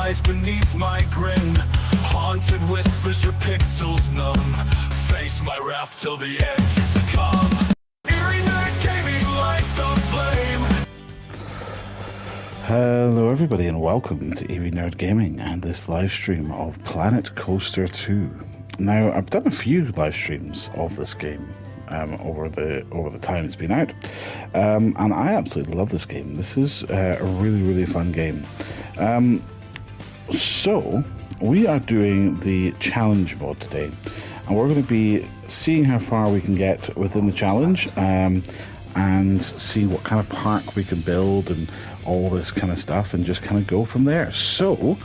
lies beneath my grin. Haunted whispers your pixels numb. Face my wrath till the edge is succumb. Eerie Nerd Gaming, light the flame. Hello everybody and welcome to Eerie Nerd Gaming and this live stream of Planet Coaster 2. Now, I've done a few live streams of this game over the time it's been out, and I absolutely love this game. This is a really fun game. So we are doing the challenge mode today, and we're going to be seeing how far we can get within the challenge, and see what kind of park we can build and all this kind of stuff, and just kind of go from there. So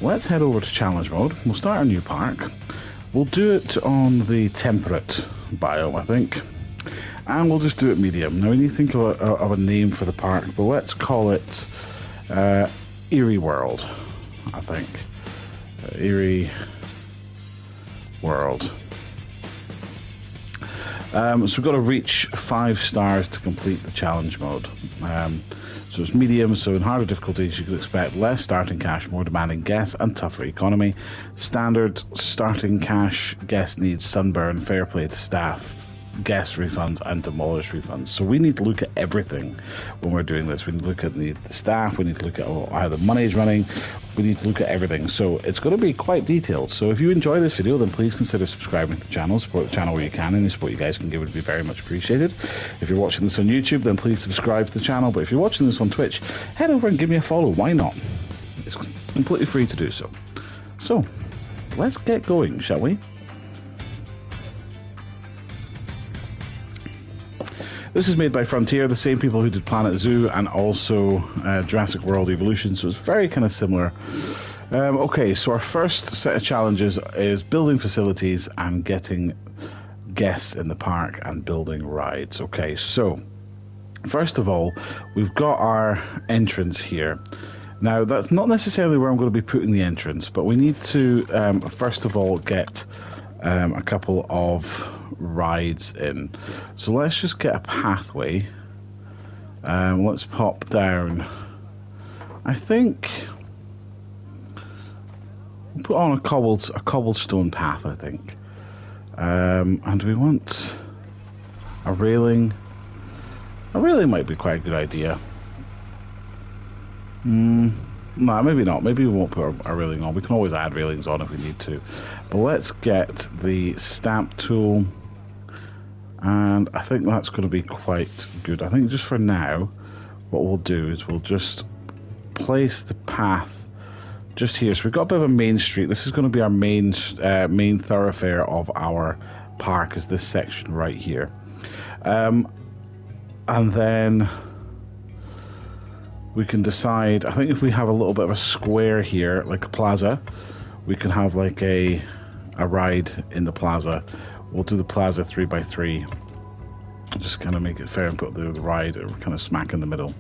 let's head over to challenge mode. We'll start a new park. We'll do it on the temperate biome, I think, and we'll just do it medium. Now we need to think of a name for the park, but let's call it Eerie World, I think. Eerie World. So we've got to reach 5 stars to complete the challenge mode. So it's medium, so in harder difficulties you could expect less starting cash, more demanding guests, and tougher economy. Standard starting cash, guest needs, sunburn, fair play to staff, guest refunds, and demolished refunds. So we need to look at everything when we're doing this. We need to look at the staff, we need to look at how the money is running, we need to look at everything. So it's going to be quite detailed. So if you enjoy this video, then please consider subscribing to the channel, support the channel where you can. Any support you guys can give would be very much appreciated. If you're watching this on YouTube, then please subscribe to the channel. But if you're watching this on Twitch, head over and give me a follow. Why not? It's completely free to do so. So let's get going, shall we? This is made by Frontier, the same people who did Planet Zoo and also Jurassic World Evolution, so it's very kind of similar. Okay, so our first set of challenges is building facilities and getting guests in the park and building rides. Okay, so first of all, we've got our entrance here. Now, that's not necessarily where I'm going to be putting the entrance, but we need to, first of all, get a couple of rides in. So let's just get a pathway. Let's pop down. I think we'll put on a cobblestone path, I think. And we want a railing. A railing might be quite a good idea. No, maybe not. Maybe we won't put a railing on. We can always add railings on if we need to. But let's get the stamp tool. And I think that's going to be quite good. I think just for now, what we'll do is we'll just place the path just here. So we've got a bit of a main street. This is going to be our main thoroughfare of our park, is this section right here. And then we can decide, I think if we have a little bit of a square here, like a plaza, we can have like a ride in the plaza. We'll do the plaza 3x3. Just kind of make it fair and put the ride kind of smack in the middle.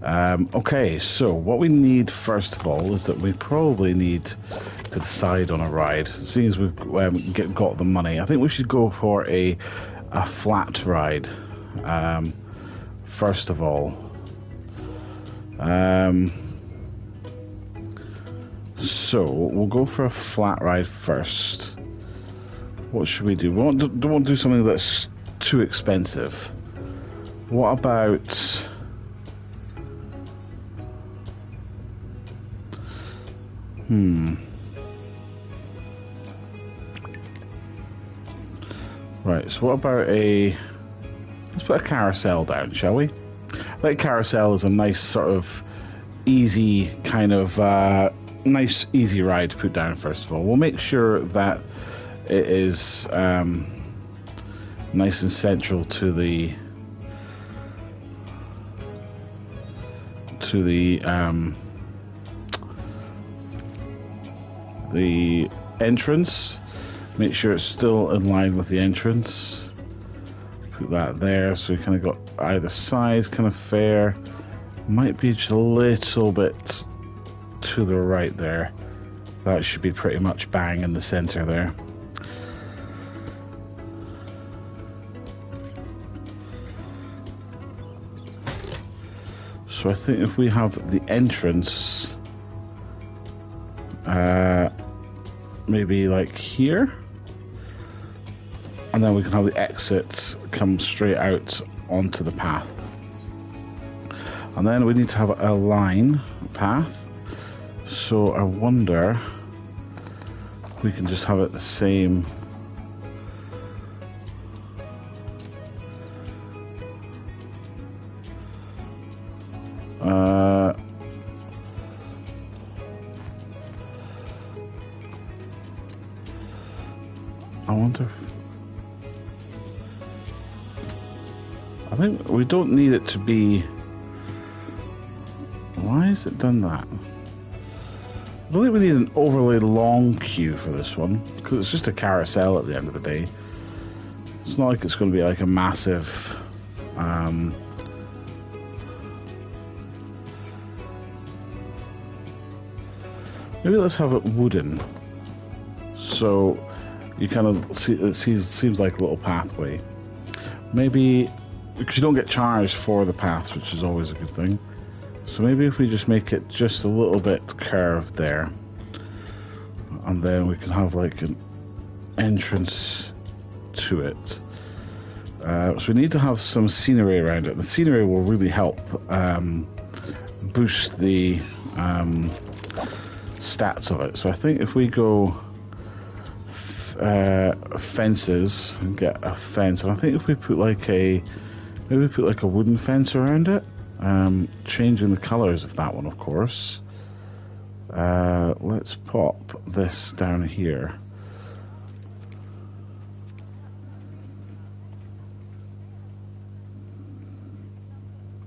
Okay, so what we need first of all is that we probably need to decide on a ride. Seeing as we've got the money, I think we should go for a flat ride. First of all. So we'll go for a flat ride first. What should we do? We don't want to do something that's too expensive. What about right, so what about let's put a carousel down, shall we? Like, carousel is a nice sort of easy kind of nice easy ride to put down. First of all, we'll make sure that it is nice and central to the entrance. Make sure it's still in line with the entrance. Put that there, so we kind of got either side kind of fair. Might be just a little bit to the right there. That should be pretty much bang in the center there. So I think if we have the entrance maybe like here. And then we can have the exits come straight out onto the path. And then we need to have a line path. So I wonder if we can just have it the same. I wonder if, I think we don't need it to be. Why has it done that? I don't think we need an overly long queue for this one, because it's just a carousel at the end of the day. It's not like it's going to be like a massive maybe let's have it wooden, so you kind of see it seems like a little pathway. Maybe because you don't get charged for the paths, which is always a good thing. So maybe if we just make it just a little bit curved there, and then we can have like an entrance to it. So we need to have some scenery around it. The scenery will really help boost the stats of it. So I think if we go fences and get a fence, and I think if we put like a wooden fence around it, changing the colors of that one, of course. Let's pop this down here.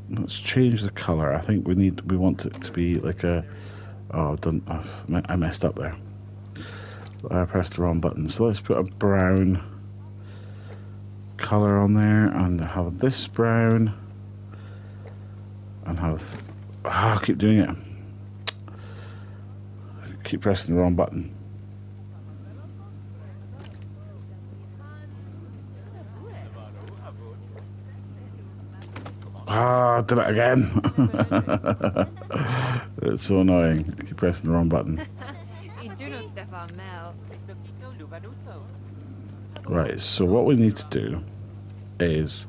Let's change the color. I think we want it to be like a. Oh, I messed up there. I pressed the wrong button. So let's put a brown color on there and have this brown and have. I keep doing it. I keep pressing the wrong button. Ah, did it again. It's so annoying. I keep pressing the wrong button. Right, so what we need to do is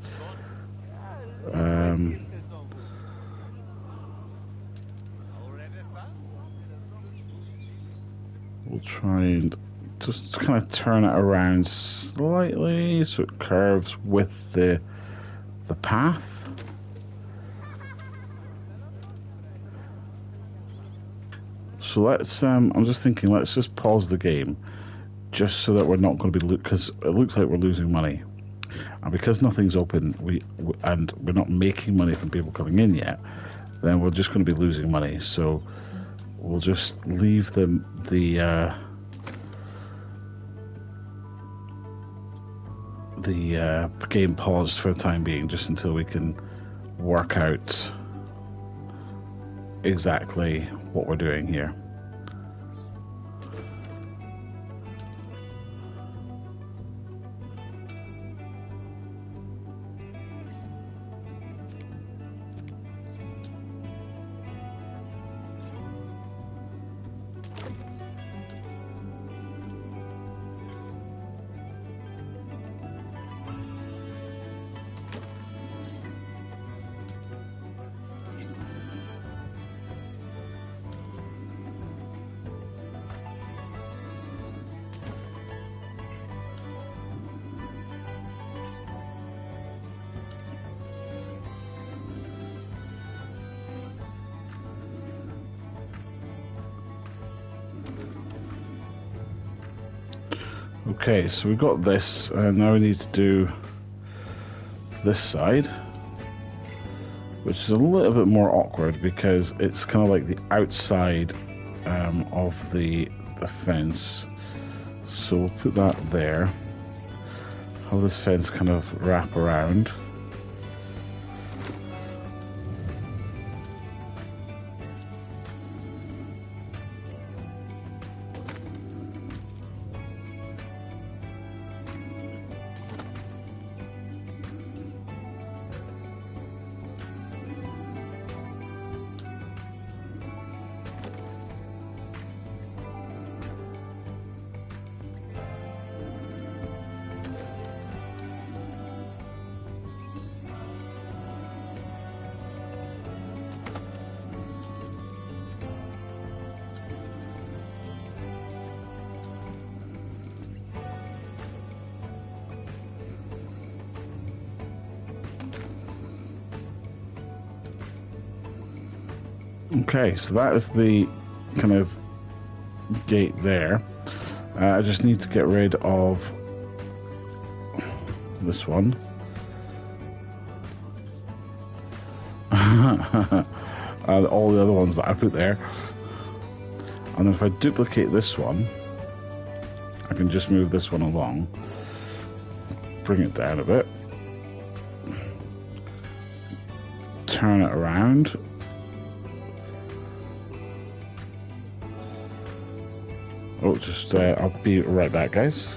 we'll try and just kind of turn it around slightly so it curves with the path. So let's, I'm just thinking, let's just pause the game, just so that we're not going to be, because it looks like we're losing money. And because nothing's open, and we're not making money from people coming in yet, then we're just going to be losing money. So we'll just leave the game paused for the time being, just until we can work out exactly what we're doing here. Okay, so we've got this, and now we need to do this side, which is a little bit more awkward because it's kind of like the outside of the fence. So we'll put that there, have this fence kind of wrap around. Okay, so that is the kind of gate there. I just need to get rid of this one. And all the other ones that I put there. And if I duplicate this one, I can just move this one along, bring it down a bit, turn it around. Oh, just, I'll be right back, guys.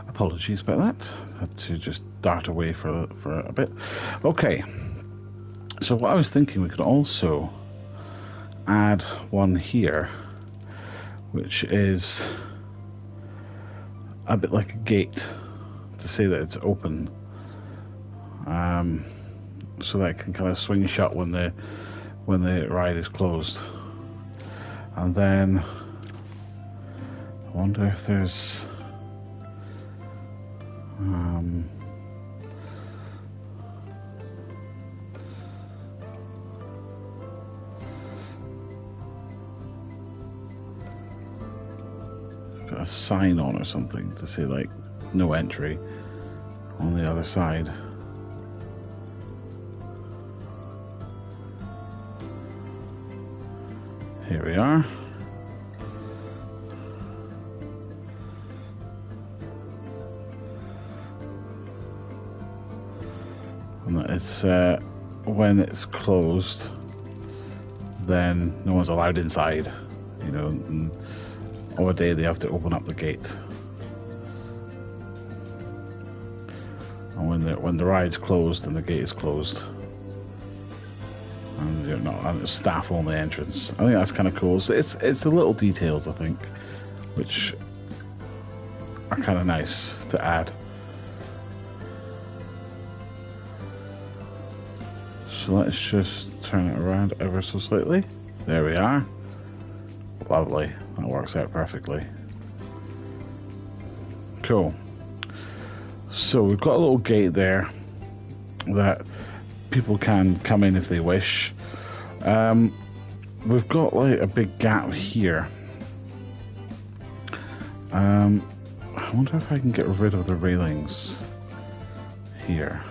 Apologies about that. Had to just dart away for a bit. Okay. So what I was thinking, we could also add one here, which is a bit like a gate to say that it's open, so that it can kind of swing shut when the ride is closed. And then I wonder if there's got a sign on or something to say like no entry on the other side. Here we are. is when it's closed, then no one's allowed inside. You know, and on a day they have to open up the gate. And when the ride's closed, then the gate is closed. And you're not, and it's staff only entrance. I think that's kind of cool. So it's the little details, I think, which are kind of nice to add. So let's just turn it around ever so slightly. There we are. Lovely. That works out perfectly. Cool. So we've got a little gate there that people can come in if they wish. We've got like a big gap here. I wonder if I can get rid of the railings here.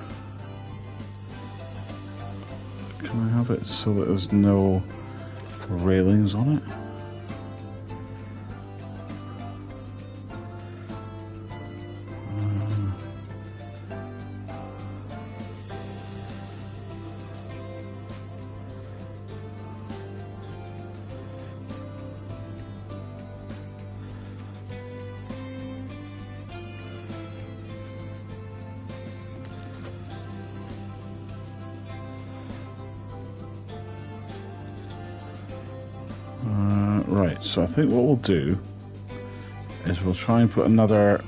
Can I have it so that there's no railings on it? Right, so I think what we'll do is we'll try and put another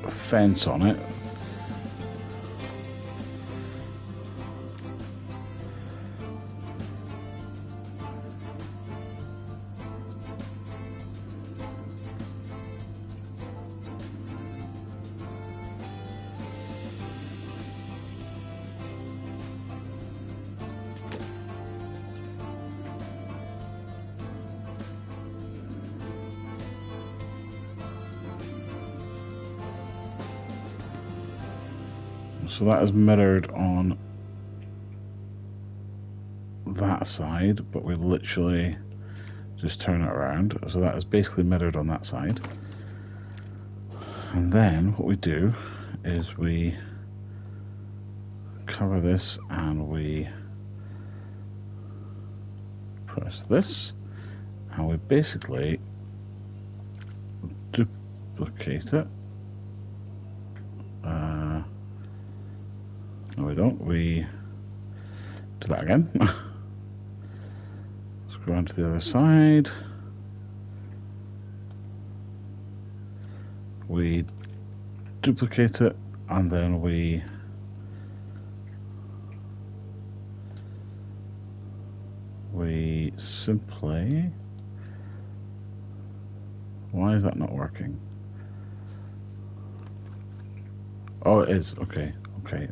fence on it. So that is mirrored on that side, but we literally just turn it around. So that is basically mirrored on that side. And then what we do is we cover this and we press this, and we basically duplicate it. No, we don't. We do that again. Let's go on to the other side. We duplicate it, and then we simply... Why is that not working? Oh, it is. Okay. Okay.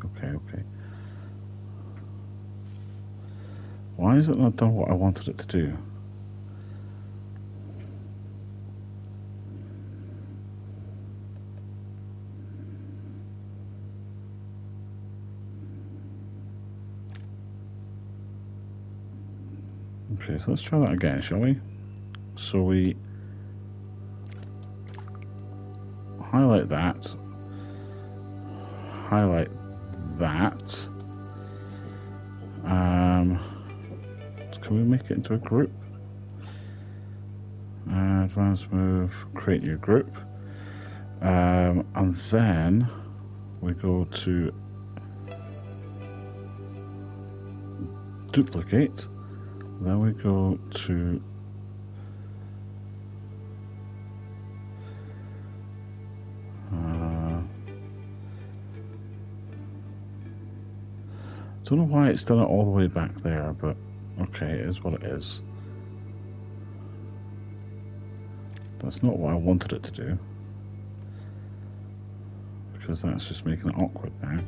Why is it not done what I wanted it to do? Okay, so let's try that again, shall we? So we highlight that, highlight that. Can we make it into a group? Advanced move, create new group. And then we go to duplicate. Then we go to don't know why it's done it all the way back there, but okay, it is what it is. That's not what I wanted it to do, because that's just making it awkward now.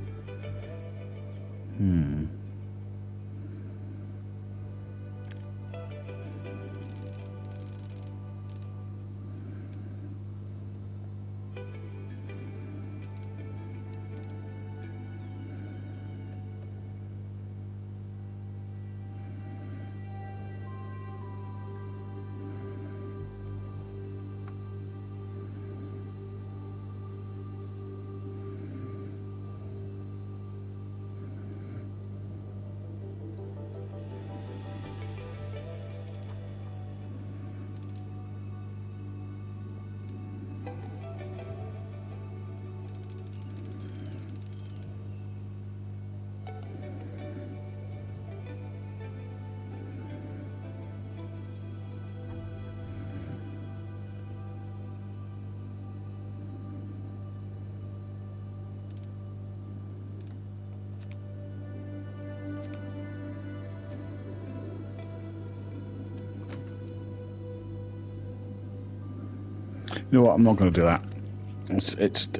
You know what? I'm not going to do that.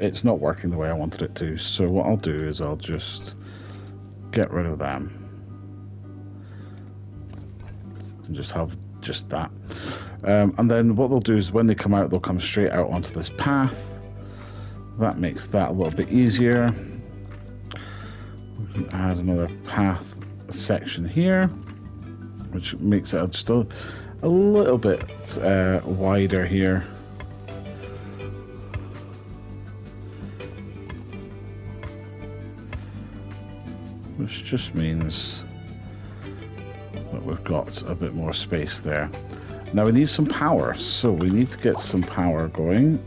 It's not working the way I wanted it to. So what I'll do is I'll just get rid of them and just have just that. And then what they'll do is when they come out, they'll come straight out onto this path. That makes that a little bit easier. We can add another path section here, which makes it just a little bit wider here. Which just means that we've got a bit more space there. Now we need some power, so we need to get some power going.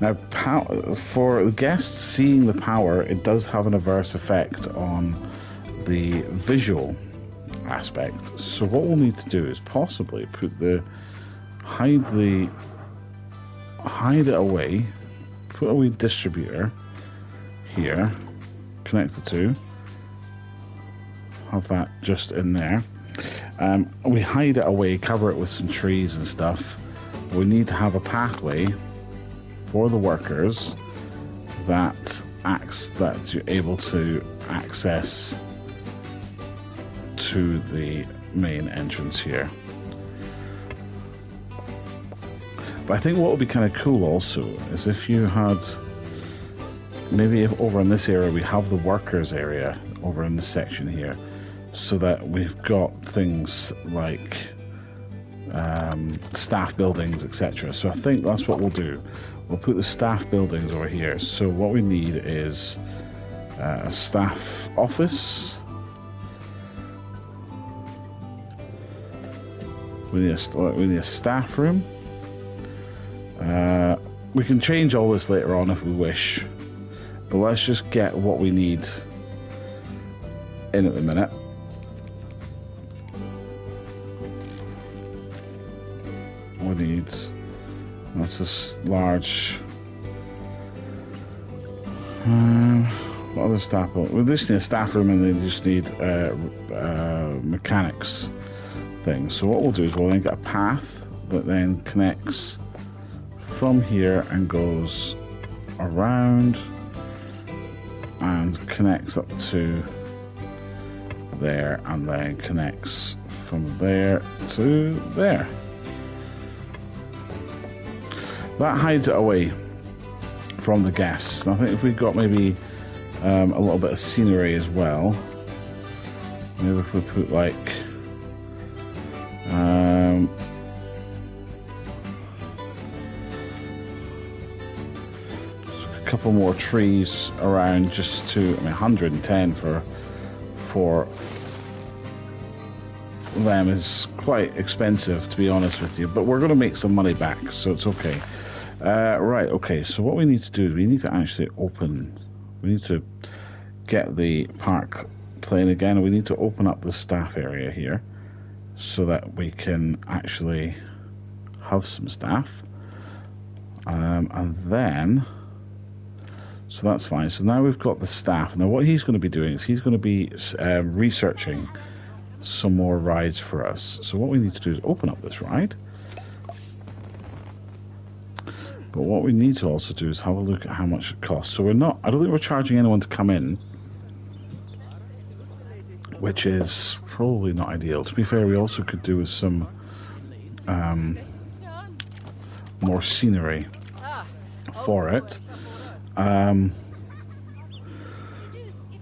Now, for the guests seeing the power, it does have an adverse effect on the visual aspect. So what we'll need to do is possibly hide it away, put a wee distributor here, connect the two, have that just in there. We hide it away, cover it with some trees and stuff. We need to have a pathway for the workers that you're able to access to the main entrance here. But I think what would be kind of cool also is if you had maybe if over in this area we have the workers area over in this section here, so that we've got things like staff buildings, etc. So I think that's what we'll do. We'll put the staff buildings over here. So what we need is a staff office. We need a staff room. We can change all this later on if we wish, but let's just get what we need in at the minute. We need, that's a large, what other staff? We just need a staff room, and they just need mechanics thing. So what we'll do is we'll then get a path that then connects from here and goes around and connects up to there, and then connects from there to there. That hides it away from the guests. I think if we got maybe a little bit of scenery as well, maybe if we put like a couple more trees around, just to, I mean, 110 for them is quite expensive, to be honest with you, but we're going to make some money back, so it's okay. Right, okay, so what we need to do is we need to actually we need to get the park playing again, and we need to open up the staff area here so that we can actually have some staff. And then, so that's fine. So now we've got the staff. Now what he's going to be doing is he's going to be researching some more rides for us. So what we need to do is open up this ride. But what we need to also do is have a look at how much it costs. So I don't think we're charging anyone to come in, which is probably not ideal. To be fair, we also could do with some more scenery for it.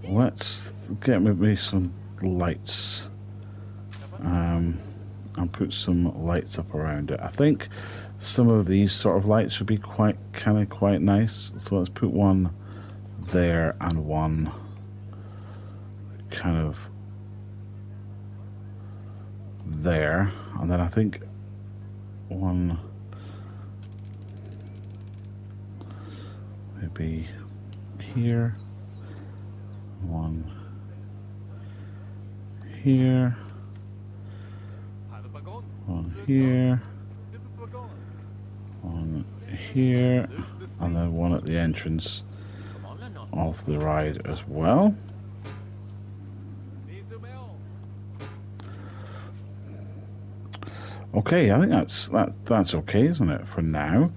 Let's get maybe some lights and put some lights up around it. I think some of these sort of lights would be quite nice. So let's put one there and one kind of there, and then I think one maybe here, one here, one here, one here, and then one at the entrance of the ride as well. Okay, I think that's okay, isn't it, for now?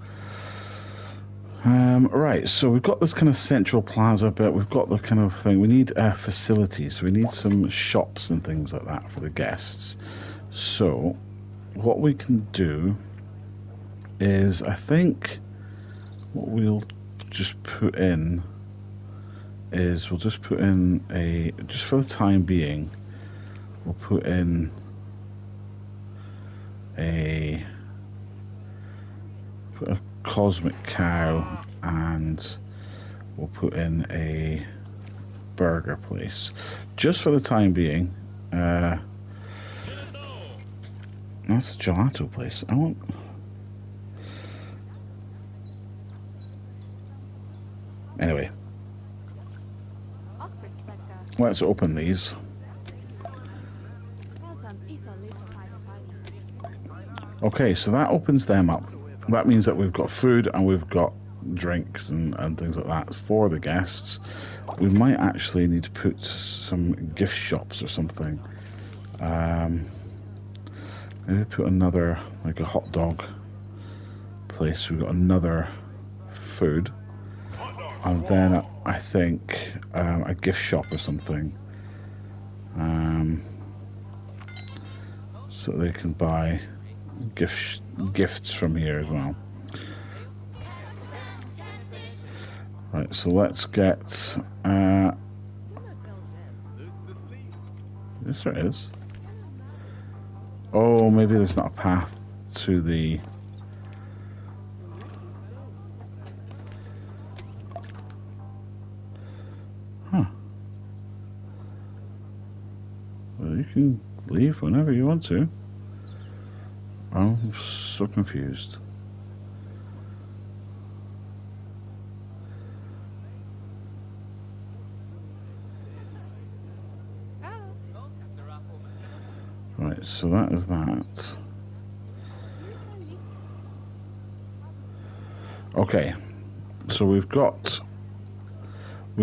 Right, so we've got this kind of central plaza bit. We've got the kind of thing. We need facilities. We need some shops and things like that for the guests. So what we can do is, I think, what we'll just put in is we'll just put in just for the time being, we'll put in put a cosmic cow, and we'll put in a burger place just for the time being. That's a gelato place. I want. Anyway, let's open these. Okay, so that opens them up. That means that we've got food and we've got drinks and things like that for the guests. We might actually need to put some gift shops or something. Maybe put another, like a hot dog place. We've got another food. And then I think a gift shop or something. So they can buy gifts from here as well. Right, so let's get yes, there is. Oh, maybe there's not a path to the well, you can leave whenever you want to. I'm so confused. Right, so that is that. Okay, so we've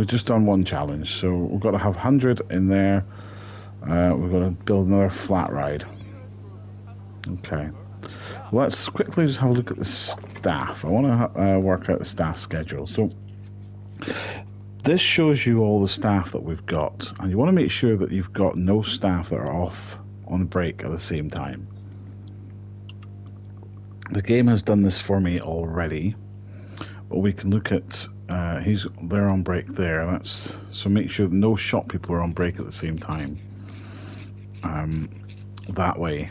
just done one challenge, so we've got to have 100 in there. We've got to build another flat ride. Okay, let's quickly just have a look at the staff. I want to work out the staff schedule. So this shows you all the staff that we've got, and you want to make sure that you've got no staff that are off on break at the same time. The game has done this for me already, but we can look at they're on break there. So make sure that no shop people are on break at the same time. That way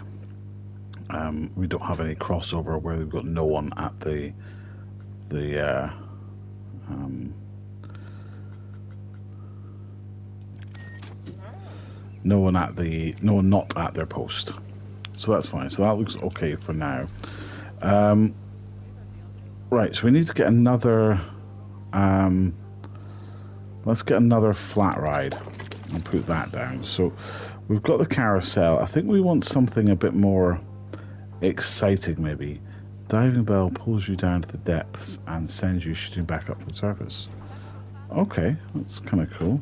we don't have any crossover where we've got no one at no one not at their post. So that's fine. So that looks okay for now. Right, so we need to get another let's get another flat ride and put that down. So we've got the carousel. I think we want something a bit more exciting, maybe. Diving bell pulls you down to the depths and sends you shooting back up to the surface. Okay, that's kind of cool.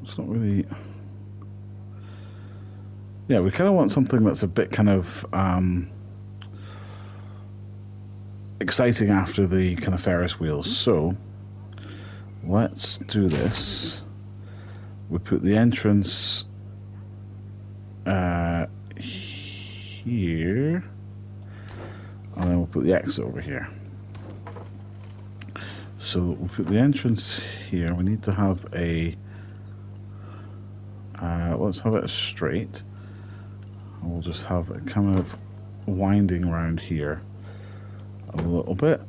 It's not really. Yeah, we kind of want something that's a bit kind of exciting after the kind of Ferris wheels. So let's do this. We put the entrance here, and then we'll put the exit over here. So we'll put the entrance here. We need to have a let's have it straight. And we'll just have it kind of winding around here a little bit.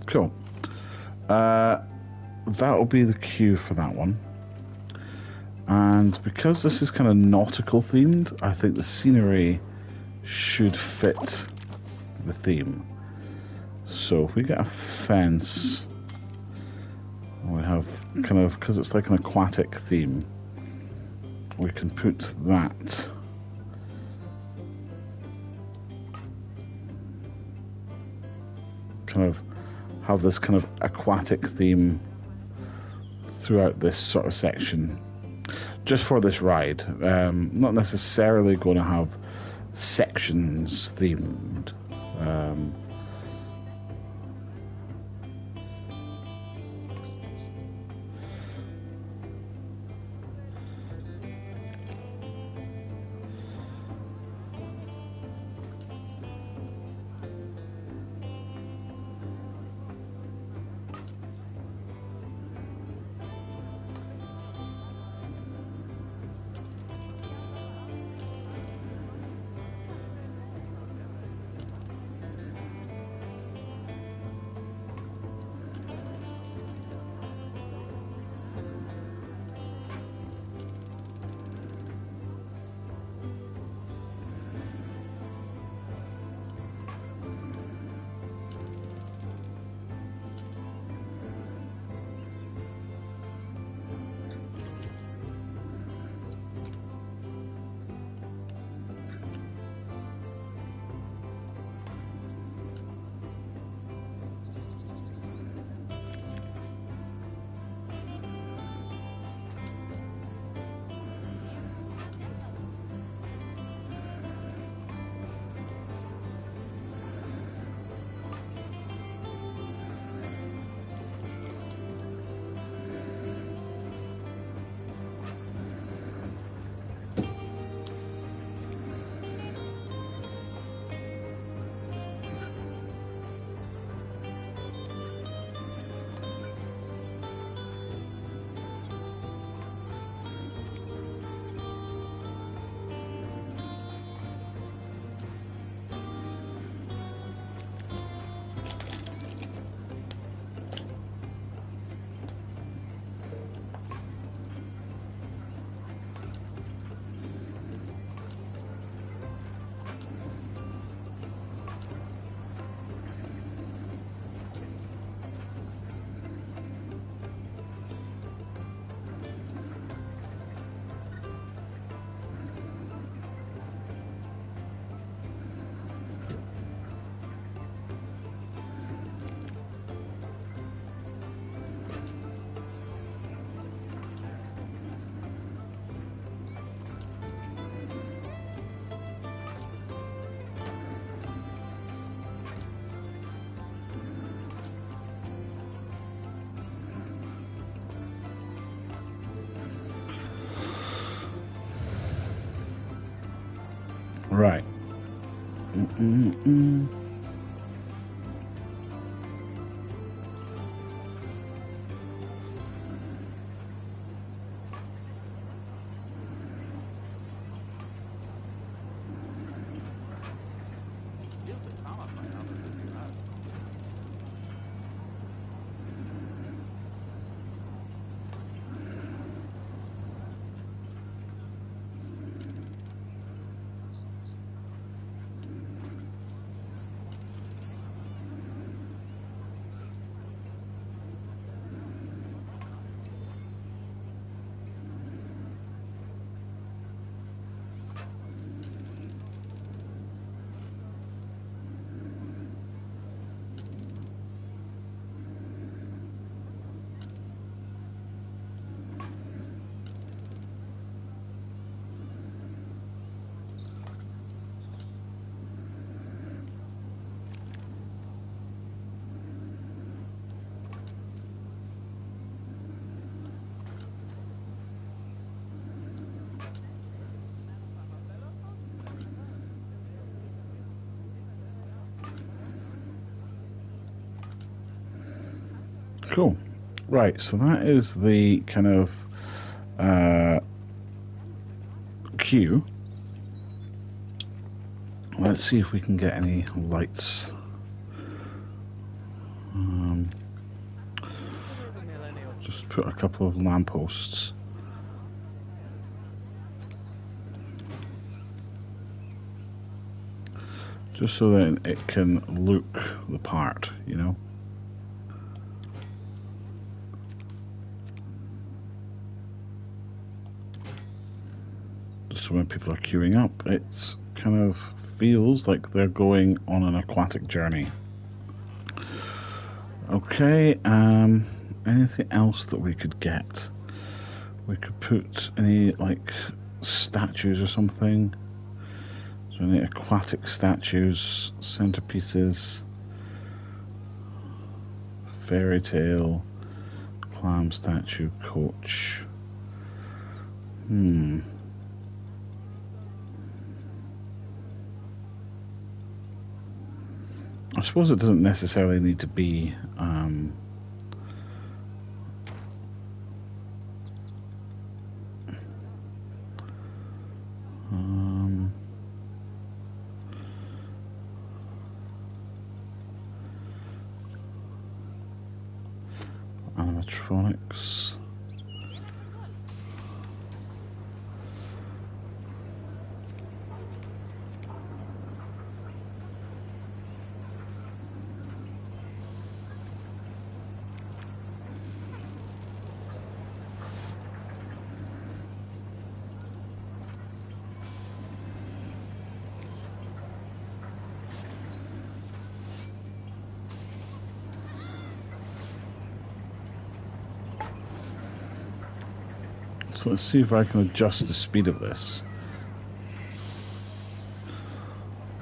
Cool. That'll be the cue for that one. And because this is kind of nautical themed, I think the scenery should fit the theme. So if we get a fence, we have kind of, because it's like an aquatic theme, we can put that kind of, have this kind of aquatic theme throughout this sort of section, just for this ride. Not necessarily going to have sections themed. Right. Cool. Right, so that is the kind of queue. Let's see if we can get any lights. Just put a couple of lampposts. Just so that it can look the part, you know? So when people are queuing up, it's kind of feels like they're going on an aquatic journey. Okay, anything else that we could get? We could put any, like, statues or something. So any aquatic statues, centerpieces, fairy tale, clam statue, coach. I suppose it doesn't necessarily need to be animatronics. So let's see if I can adjust the speed of this.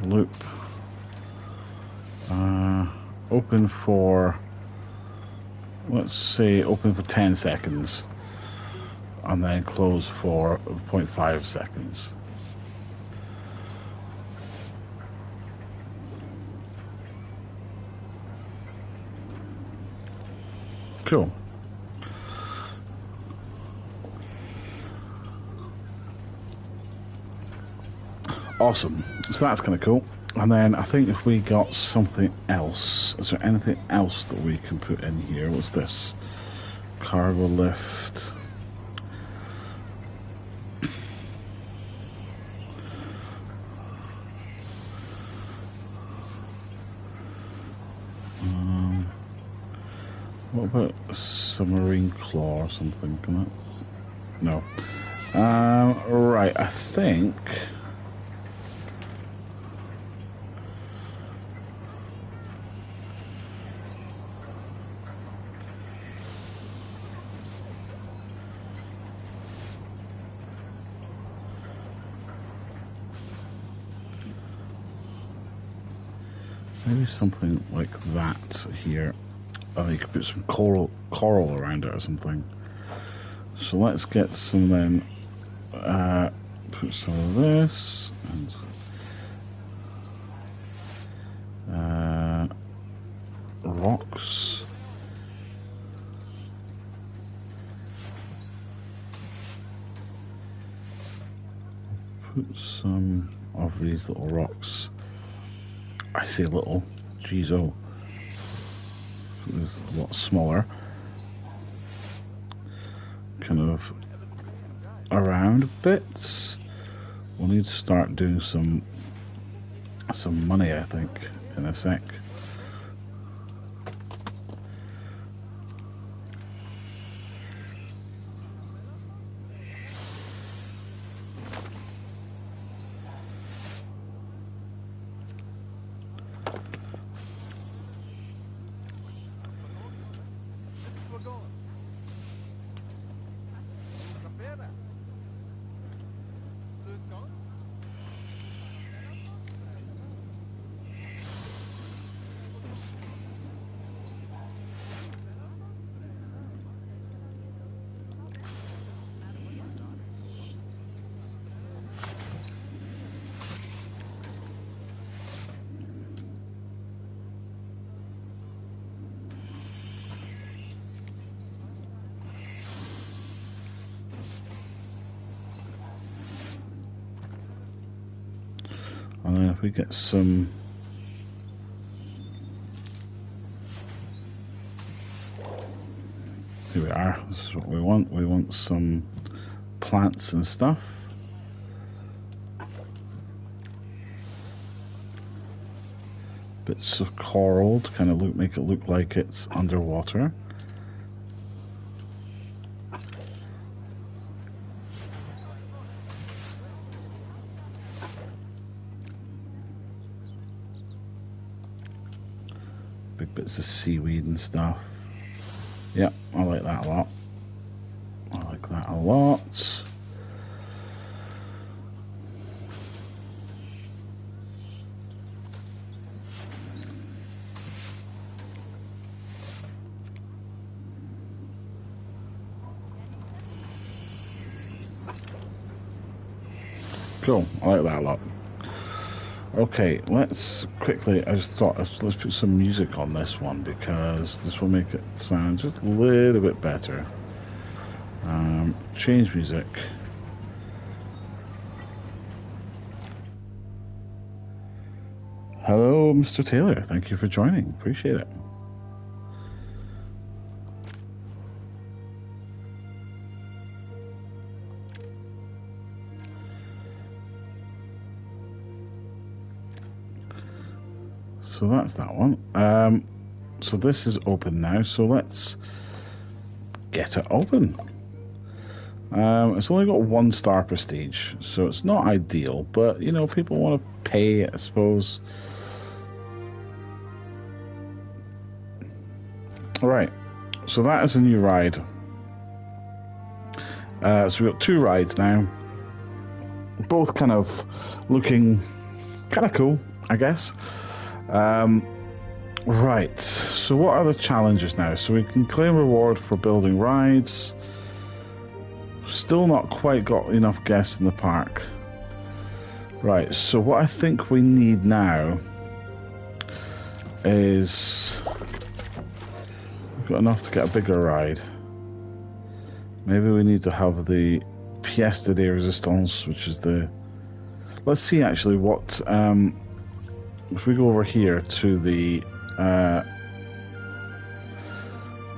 Loop. Open for, let's say, open for 10 seconds. And then close for 0.5 seconds. Cool. Awesome. So that's kind of cool. And then I think if we got something else, is there anything else that we can put in here? What's this? Cargo lift. What about a submarine claw or something? Can it? No. Right, I think. Maybe something like that here. And you could put some coral around it or something. So let's get some then. Put some of this and rocks. Put some of these little rocks. I say little. Jeez, oh. It was a lot smaller. Kind of around bits. We'll need to start doing some money, I think, in a sec. And then if we get some here we are, this is what we want. We want some plants and stuff. Bits of coral to kind of make it look like it's underwater. Big bits of seaweed and stuff. Yep, I like that a lot. I like that a lot. Cool, I like that a lot. Okay, let's quickly, I just thought, let's put some music on this one because this will make it sound just a little bit better. Change music. Hello, Mr. Taylor. Thank you for joining. Appreciate it. So that's that one. So this is open now. So let's get it open. It's only got 1 star prestige, so it's not ideal. But you know, people want to pay, I suppose. All right. So that is a new ride. So we've got 2 rides now. Both kind of looking kind of cool, I guess. Right, so what are the challenges now? So we can claim reward for building rides. Still not quite got enough guests in the park. Right, so what I think we need now is... we've got enough to get a bigger ride. Maybe we need to have the Pièce de Résistance, which is the... Let's see actually what... if we go over here to the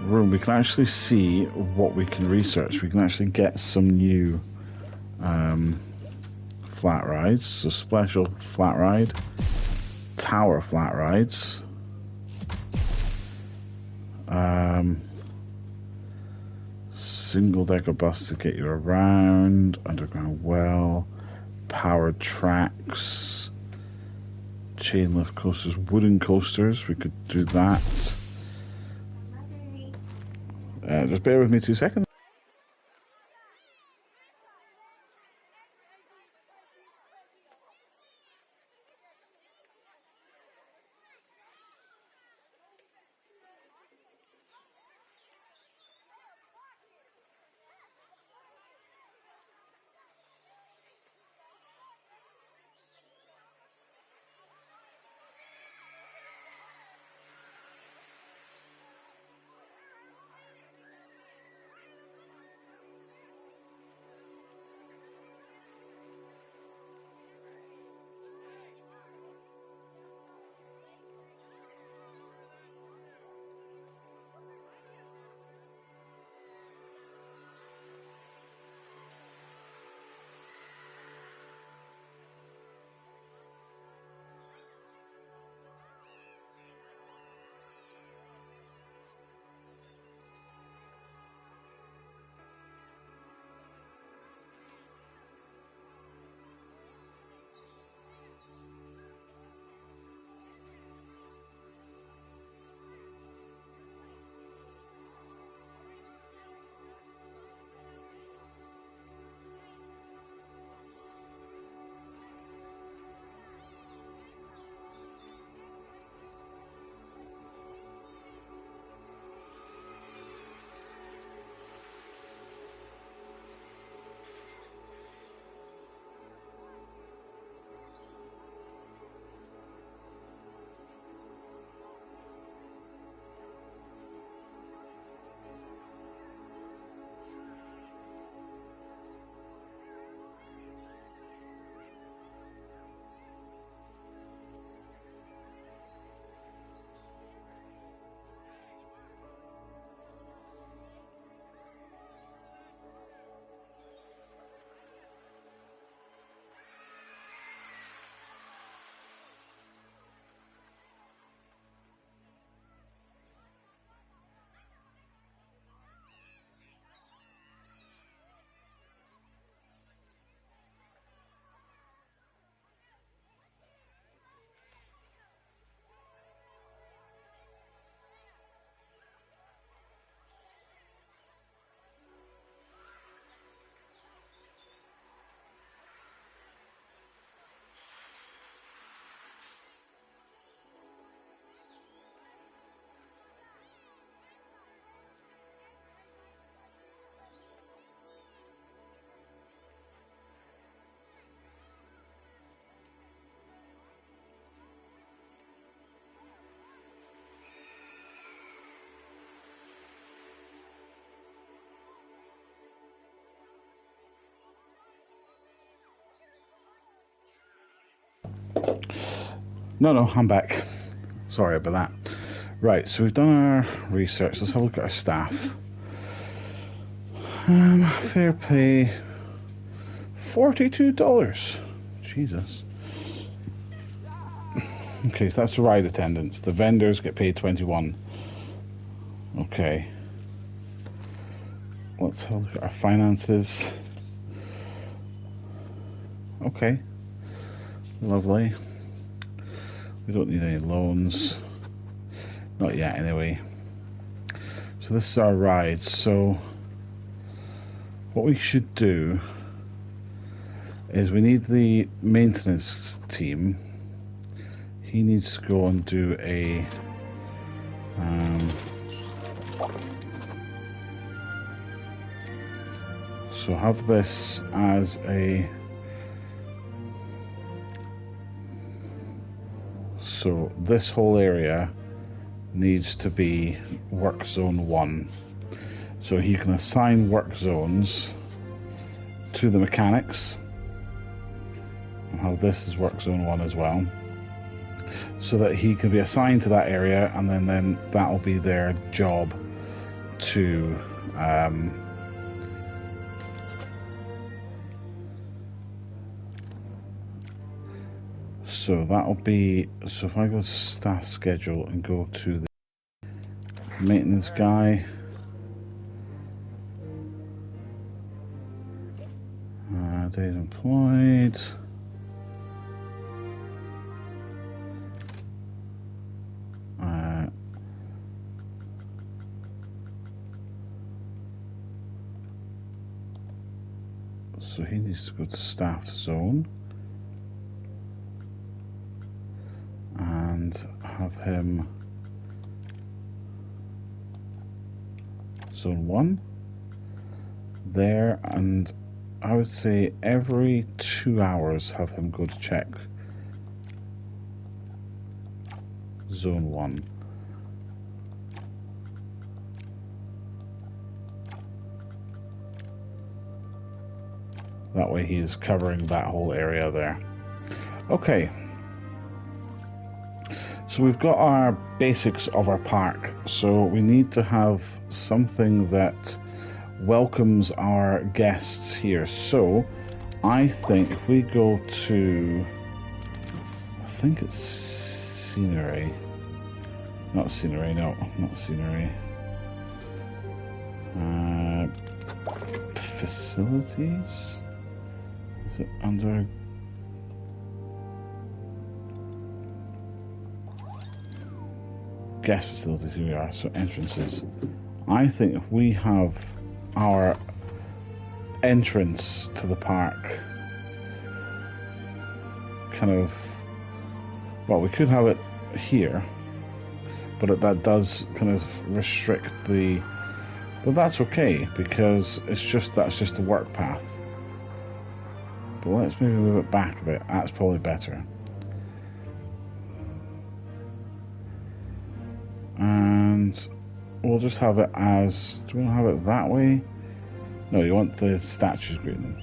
room, we can actually see what we can research. We can actually get some new flat rides. So special flat ride, tower flat rides, single decker bus to get you around, underground well, powered tracks, chain lift coasters, wooden coasters. We could do that. Just bear with me 2 seconds. No, I'm back. Sorry about that. Right, so we've done our research. Let's have a look at our staff. Fair pay, $42. Jesus. Okay, so that's the ride attendants. The vendors get paid 21. Okay. Let's have a look at our finances. Okay. Lovely. We don't need any loans. Not yet, anyway. So this is our ride. So what we should do is we need the maintenance team. He needs to go and do a so have this as a so this whole area needs to be work zone 1. So he can assign work zones to the mechanics and have this as work zone 1 as well, so that he can be assigned to that area, and then that'll be their job to so that'll be, so if I go to staff schedule and go to the maintenance guy, days employed, so he needs to go to staff zone and have him zone 1 there, and I would say every 2 hours have him go to check zone 1. That way he's covering that whole area there. Okay. So we've got our basics of our park. So we need to have something that welcomes our guests here. So I think if we go to, I think it's scenery. Not scenery, no, not scenery. Facilities? Is it under guest facilities? Here we are. So entrances. I think if we have our entrance to the park kind of, well, we could have it here, but that does kind of restrict the, but that's okay because it's just, that's just a work path. But let's maybe move it back a bit. That's probably better. And we'll just have it as, do we want to have it that way? No, you want the statues green.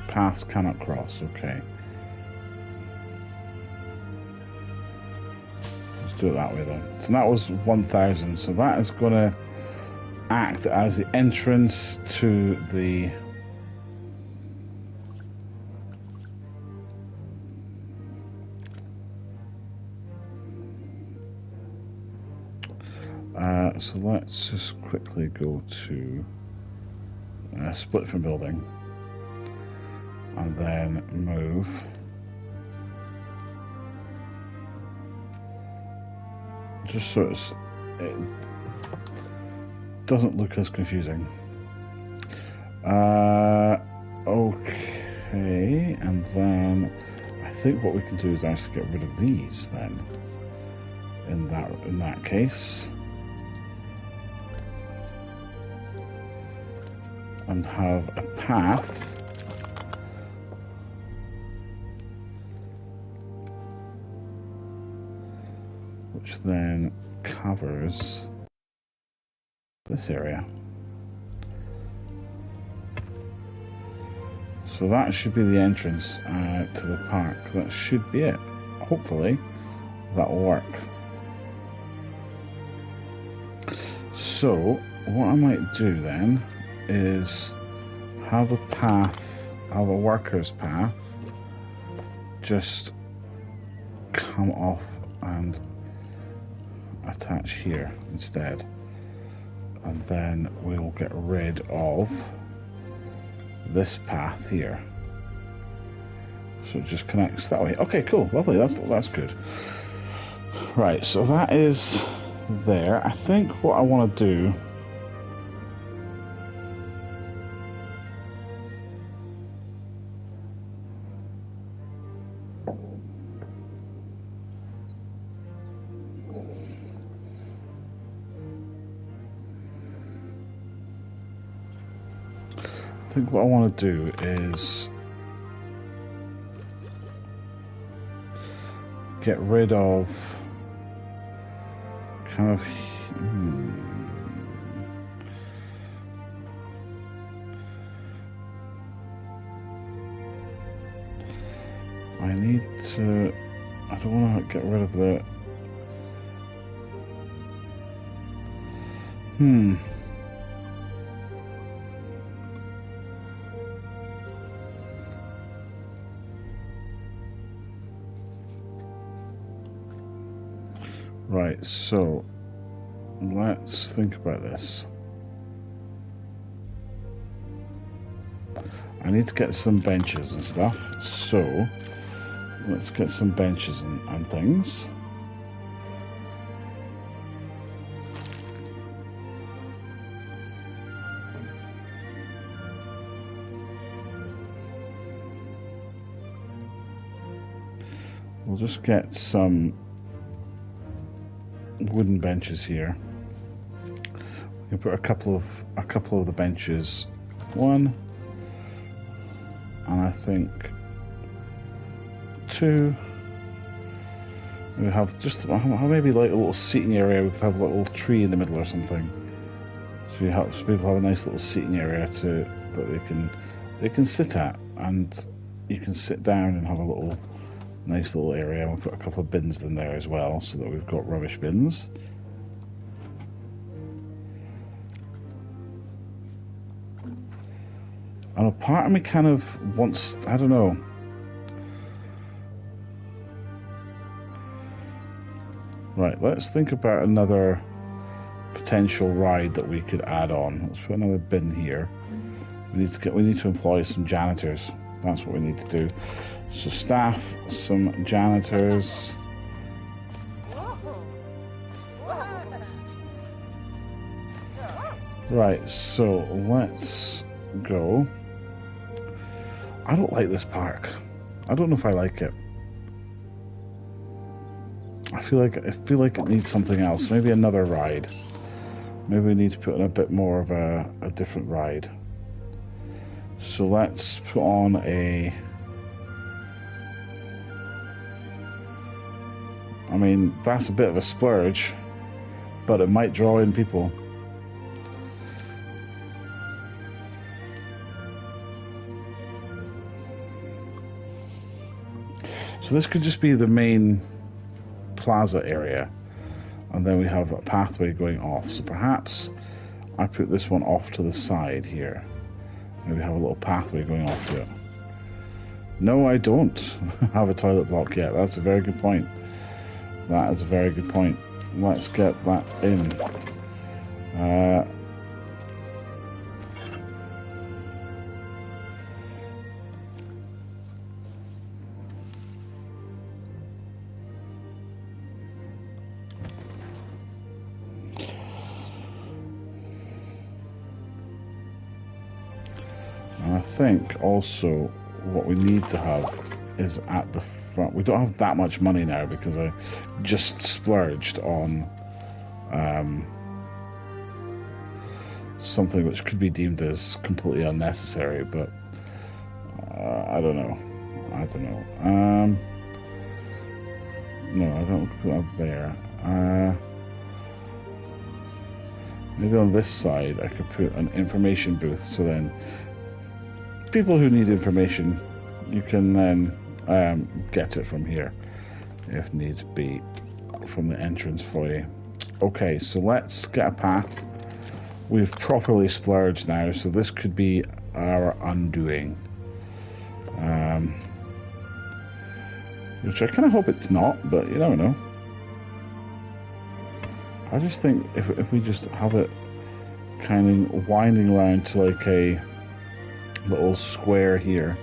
Paths cannot cross, okay. Let's do it that way then. So that was 1,000, so that is going to act as the entrance to the so let's just quickly go to split from building and then move just so it doesn't look as confusing. Okay, and then I think what we can do is actually get rid of these then in that case. And have a path which then covers this area. So that should be the entrance to the park. That should be it. hopefully that will work. So what I might do then is have a path, have a worker's path, just come off and attach here instead, and then we'll get rid of this path here, so it just connects that way. Okay, cool, lovely, that's good. Right, so that is there. I think what I want to do, is get rid of kind of I need to, I don't want to get rid of the Right, so let's think about this. I need to get some benches and stuff, so let's get some benches and things. We'll just get some wooden benches here. We can put a couple of the benches, one, and I think two. We have just maybe like a little seating area. We could have a little tree in the middle or something, so people have a nice little seating area that they can sit at, and you can sit down and have a nice little area. We'll put a couple of bins in there as well, so that we've got rubbish bins. And a part of me kind of wants, I don't know. Right, let's think about another potential ride that we could add on. Let's put another bin here. We need to employ some janitors. That's what we need to do. So staff, some janitors. Right, so let's go. I don't like this park. I don't know if I like it. I feel like it needs something else. Maybe another ride. Maybe we need to put in a bit more of a different ride. So let's put on a... I mean, that's a bit of a splurge, but it might draw in people. So this could just be the main plaza area, and then we have a pathway going off. So perhaps I put this one off to the side here. Maybe have a little pathway going off to it. No, I don't have a toilet block yet. That's a very good point. That is a very good point. Let's get that in. And I think also what we need to have is at the front. We don't have that much money now because I just splurged on something which could be deemed as completely unnecessary, but I don't know. No, I don't put that there. Maybe on this side I could put an information booth, so then people who need information, you can then get it from here. if needs be, from the entrance foyer. Okay, so let's get a path. We've properly splurged now, so this could be our undoing. Which I kind of hope it's not, but you never know. I just think if we just have it kind of winding around to like a little square here.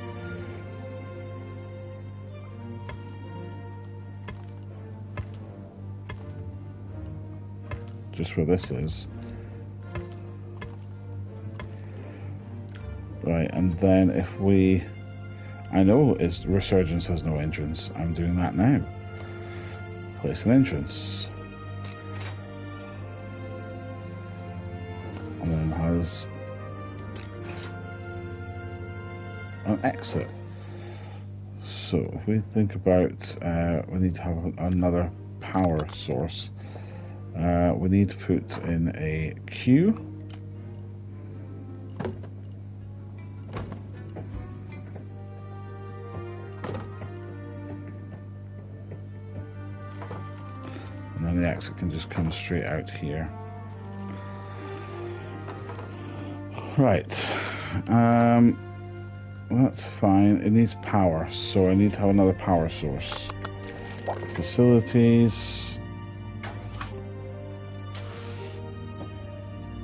Just where this is. Right, and then if we... I know it's Resurgence has no entrance. I'm doing that now. Place an entrance. And then has an exit. So if we think about, we need to have another power source. We need to put in a queue. And then the exit can just come straight out here. Right. That's fine. It needs power, so I need to have another power source. Facilities.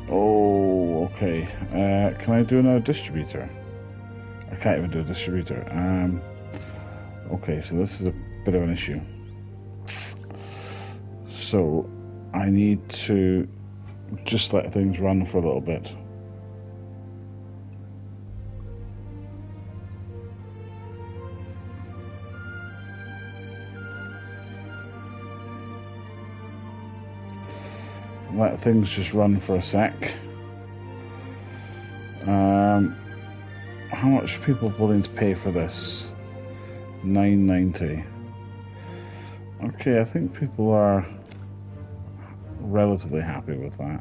Oh, okay. Can I do another distributor? I can't even do a distributor. Okay, so this is a bit of an issue. So I need to just let things run for a little bit. Let things just run for a sec. How much are people willing to pay for this? $9.90. Okay, I think people are relatively happy with that.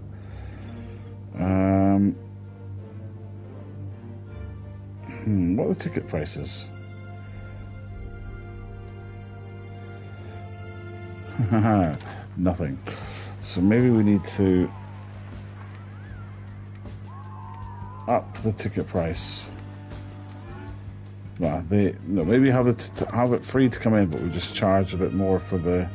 What are the ticket prices? Nothing. So maybe we need to up the ticket price. Well, maybe have it free to come in, but we just charge a bit more for the.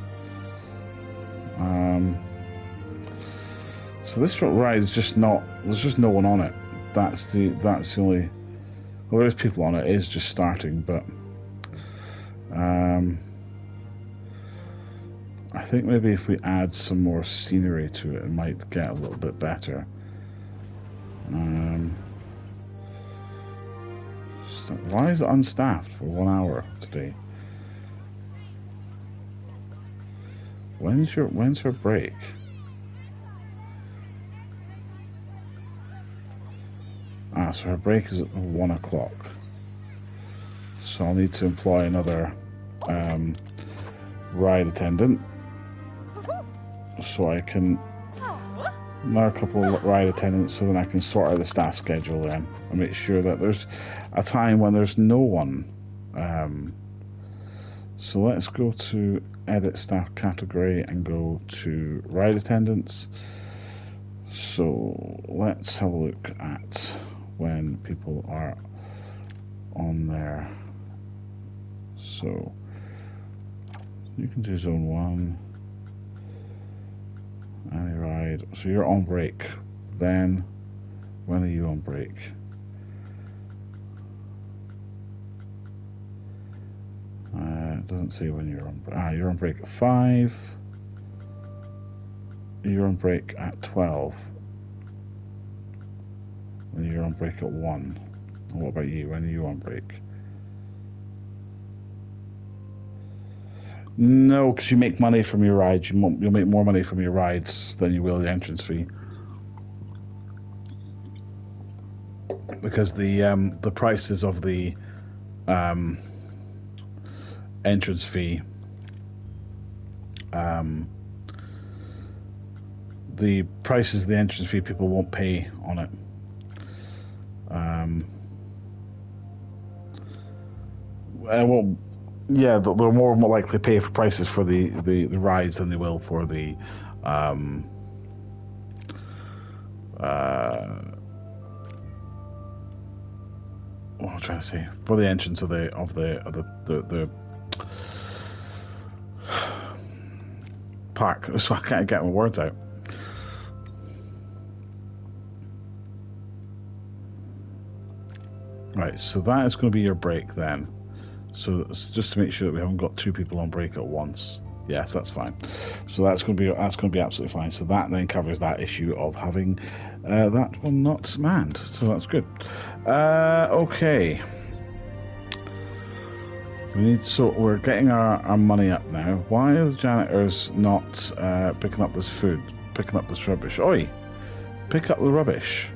So this ride is just not. There's just no one on it. That's the only. Well, there's people on it. It is just starting, but. I think maybe if we add some more scenery to it, it might get a little bit better. So why is it unstaffed for 1 hour today? When's her break? Ah, so her break is at 1 o'clock. So I'll need to employ another ride attendant. So I can another couple of ride attendants, so then I can sort out the staff schedule then and make sure that there's a time when there's no one. So let's go to edit staff category and go to ride attendants. So let's have a look at when people are on there. So you can do zone 1. Any ride. So you're on break. Then, when are you on break? It doesn't say when you're on break. You're on break at 5. You're on break at 12. And you're on break at 1. And what about you? When are you on break? No, because you make money from your rides. You'll make more money from your rides than you will the entrance fee. Because the prices of the entrance fee, the prices of the entrance fee people won't pay on it. Well, Yeah, they're more likely to pay for prices for the rides than they will for the what am I trying to say? For the entrance of the park. So I can't get my words out. Right, so that is going to be your break then. So just to make sure that we haven't got two people on break at once. Yes, that's fine. So that's going to be absolutely fine. So that then covers that issue of having that one not manned. So that's good. Okay. We're getting our money up now. Why are the janitors not picking up this food, picking up this rubbish? Oi, pick up the rubbish.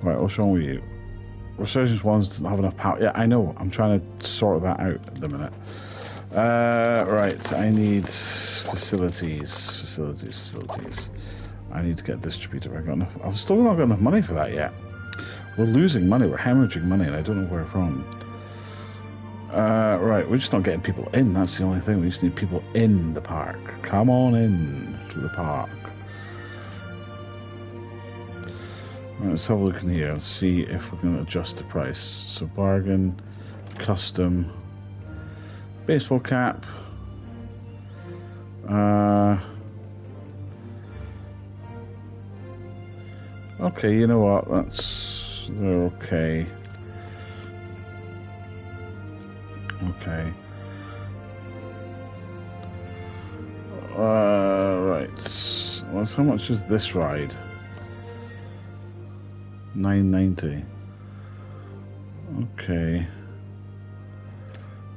Right, what's wrong with you? Resurgence ones doesn't have enough power. Yeah, I know. I'm trying to sort that out at the minute. Right, I need facilities. I need to get a distributor. I've still not got enough money for that yet. We're losing money. We're hemorrhaging money, and I don't know where from. Right, we're just not getting people in. That's the only thing. We just need people in the park. Come on in to the park. Right, let's have a look in here and see if we're going to adjust the price. So bargain, custom, baseball cap. Okay, you know what? They're okay. Okay. Right. Well, how much is this ride? $9.90. Okay.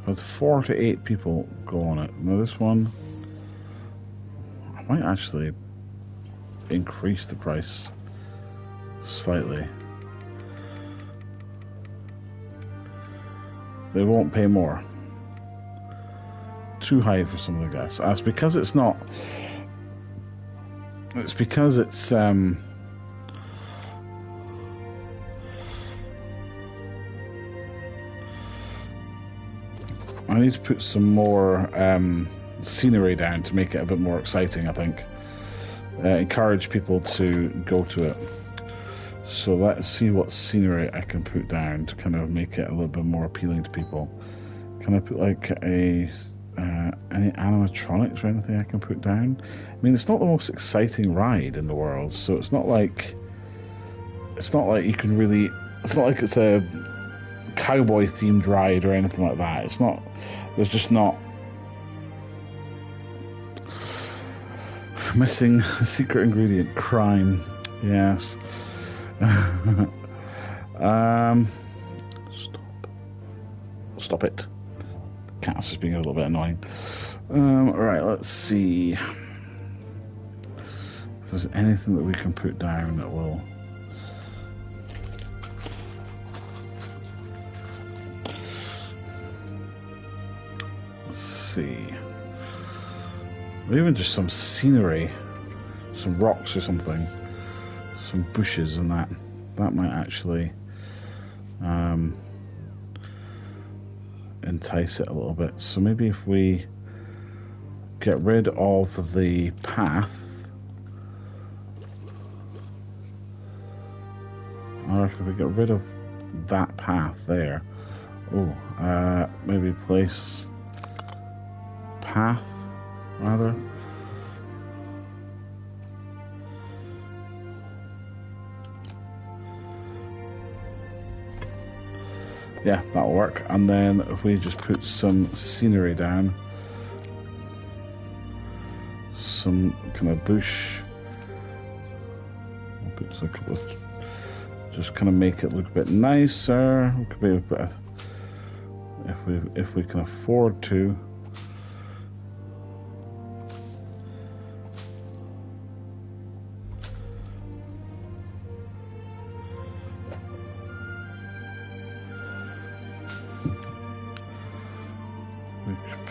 With 4 to 8 people go on it. Now this one, I might actually increase the price slightly. They won't pay more. Too high for some of the guests. It's because it's not. It's because it's I need to put some more scenery down to make it a bit more exciting, I think. Encourage people to go to it. So let's see what scenery I can put down to kind of make it a little bit more appealing to people. Can I put like any animatronics or anything I can put down? I mean, it's not the most exciting ride in the world, so it's not like you can really. It's not like it's a cowboy themed ride or anything like that. It's not. There's just not. Missing a secret ingredient: crime. Yes. Stop it. Cat's just being a little bit annoying. Right, let's see if there's anything that we can put down that will. Let's see. Or even just some scenery, some rocks or something. Some bushes and that might actually entice it a little bit. So maybe if we get rid of the path, or if we get rid of that path there, maybe place path rather. Yeah, that'll work. And then if we just put some scenery down, some kind of bush, we'll put a couple of, just kind of make it look a bit nicer. We could be a bit, if we can afford to.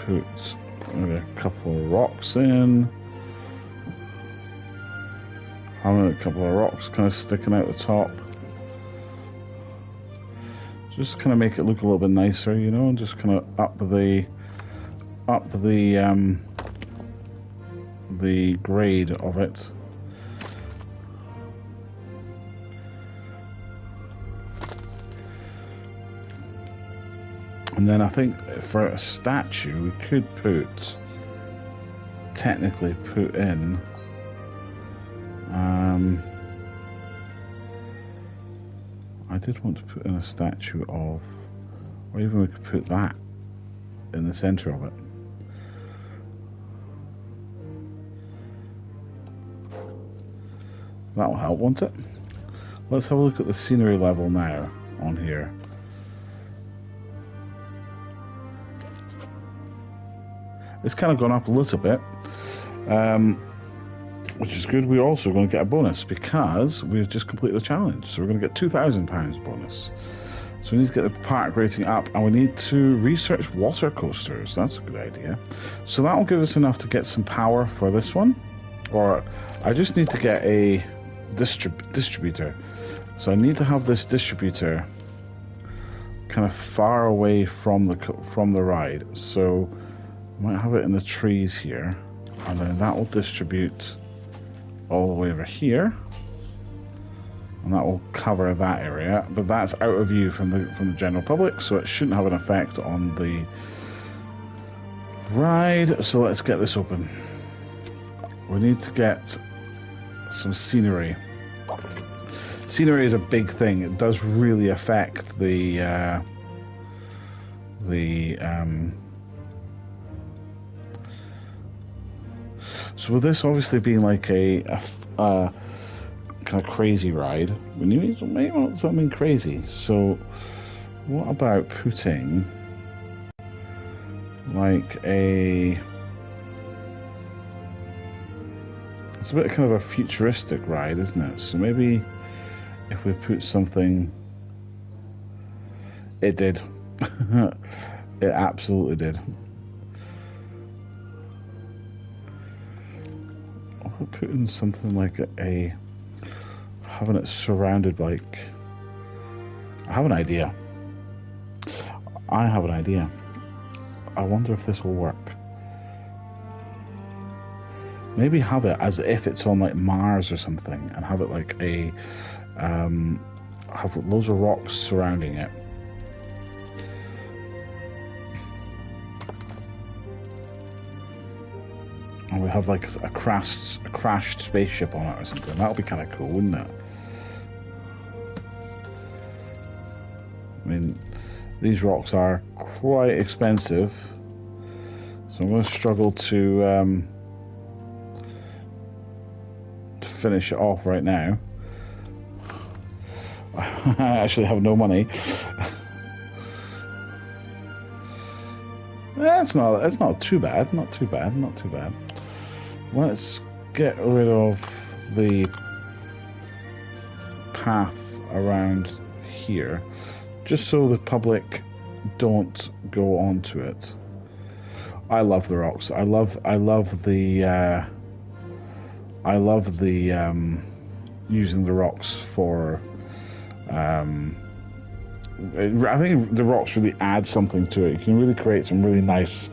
Put maybe a couple of rocks in. Having a couple of rocks kind of sticking out the top. Just kind of make it look a little bit nicer, you know, and just kind of up the grade of it. And then I think for a statue, we could technically put in, I did want to put in a statue of, or even we could put that in the center of it. That'll help, won't it? Let's have a look at the scenery level now on here. It's kind of gone up a little bit, which is good. We're also going to get a bonus because we've just completed the challenge. So we're going to get £2,000 bonus. So we need to get the park rating up, and we need to research water coasters. That's a good idea. So that will give us enough to get some power for this one. Or I just need to get a distributor. So I need to have this distributor kind of far away from the ride. So I might have it in the trees here, and then that will distribute all the way over here, and that will cover that area. But that's out of view from the general public, so it shouldn't have an effect on the ride. So let's get this open. We need to get some scenery. Scenery is a big thing. It does really affect the so with this obviously being like a kind of crazy ride, we need something crazy. So what about putting like it's a bit kind of a futuristic ride, isn't it? So maybe if we put something, it did. It absolutely did. We're putting something like having it surrounded like, I have an idea. I wonder if this will work. Maybe have it as if it's on like Mars or something, and have it like have loads of rocks surrounding it. And we have like a crashed spaceship on it or something. That would be kind of cool, wouldn't it? I mean, these rocks are quite expensive, so I'm going to struggle to finish it off right now. I actually have no money. It's not too bad. Not too bad. Let's get rid of the path around here, just so the public don't go onto it. I love the rocks. I love the using the rocks for. I think the rocks really add something to it. You can really create some really nice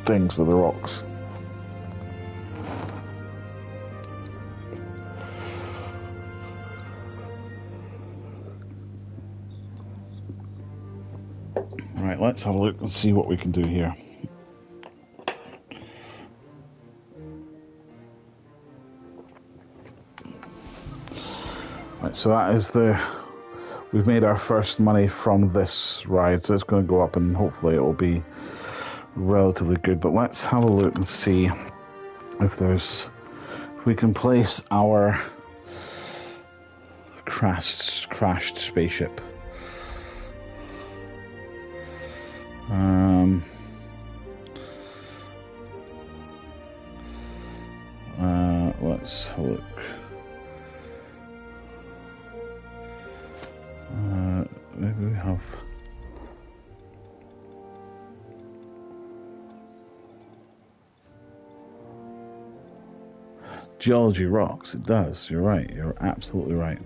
things with the rocks. Right, let's have a look and see what we can do here. Right, so that is we've made our first money from this ride, so it's going to go up and hopefully it will be relatively good. But let's have a look and see if we can place our crashed spaceship. Let's have a look. Maybe we have geology rocks. It does. You're right. You're absolutely right.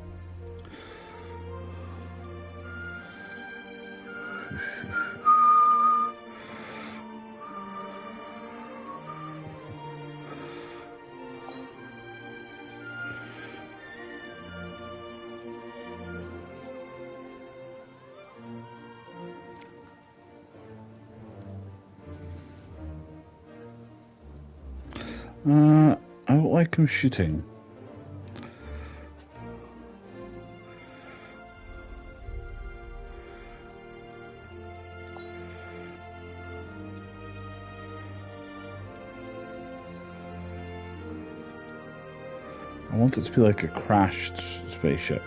I don't like him shooting. I want it to be like a crashed spaceship.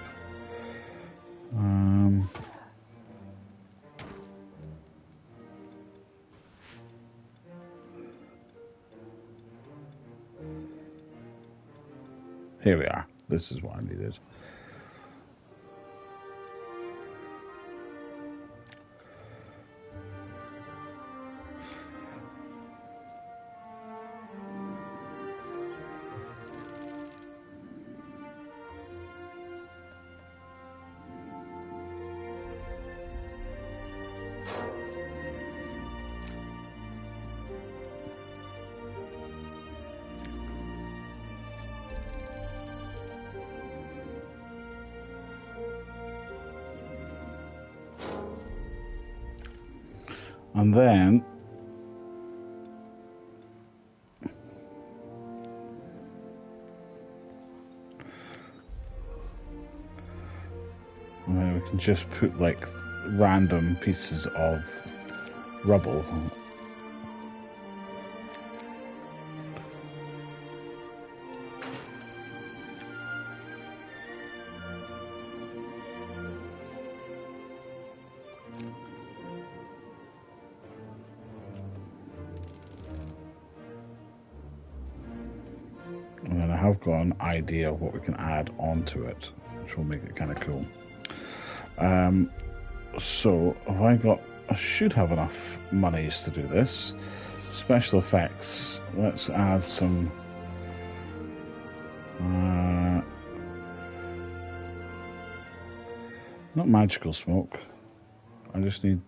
Here we are. This is what I needed. And then we can just put like random pieces of rubble. And then I have got an idea of what we can add onto it, which will make it kind of cool. So have I should have enough monies to do this. Special effects, let's add some not magical smoke. I just need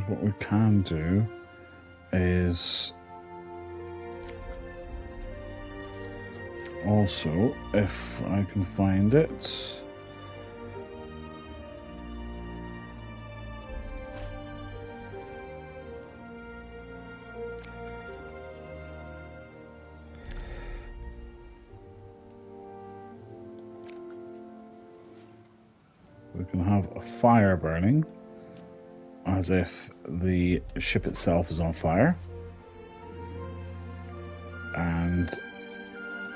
what we can do is also, if I can find it, we can have a fire burning as if the ship itself is on fire and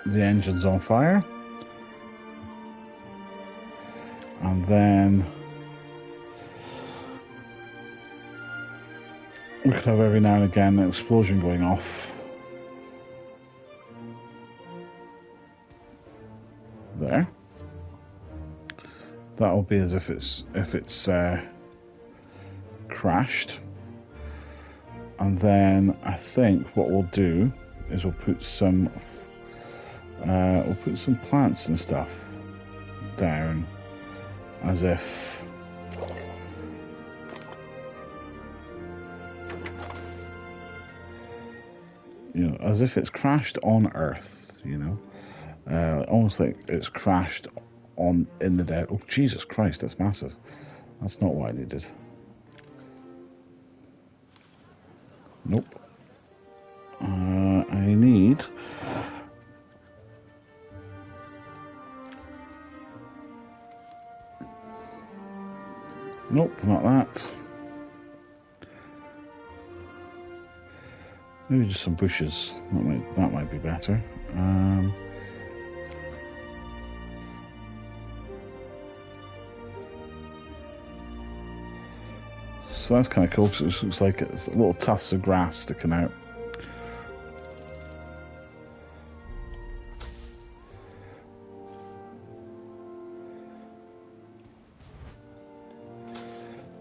the engine's on fire, and then we could have every now and again an explosion going off there. That'll be as if it's crashed. And then I think what we'll do is we'll put some plants and stuff down as if as if it's crashed on Earth, almost like it's crashed in the dead. Oh, Jesus Christ, that's massive. That's not what I needed. Nope. I need nope, not that. Maybe just some bushes. That might be better. So that's kind of cool because it looks like it's little tufts of grass sticking out.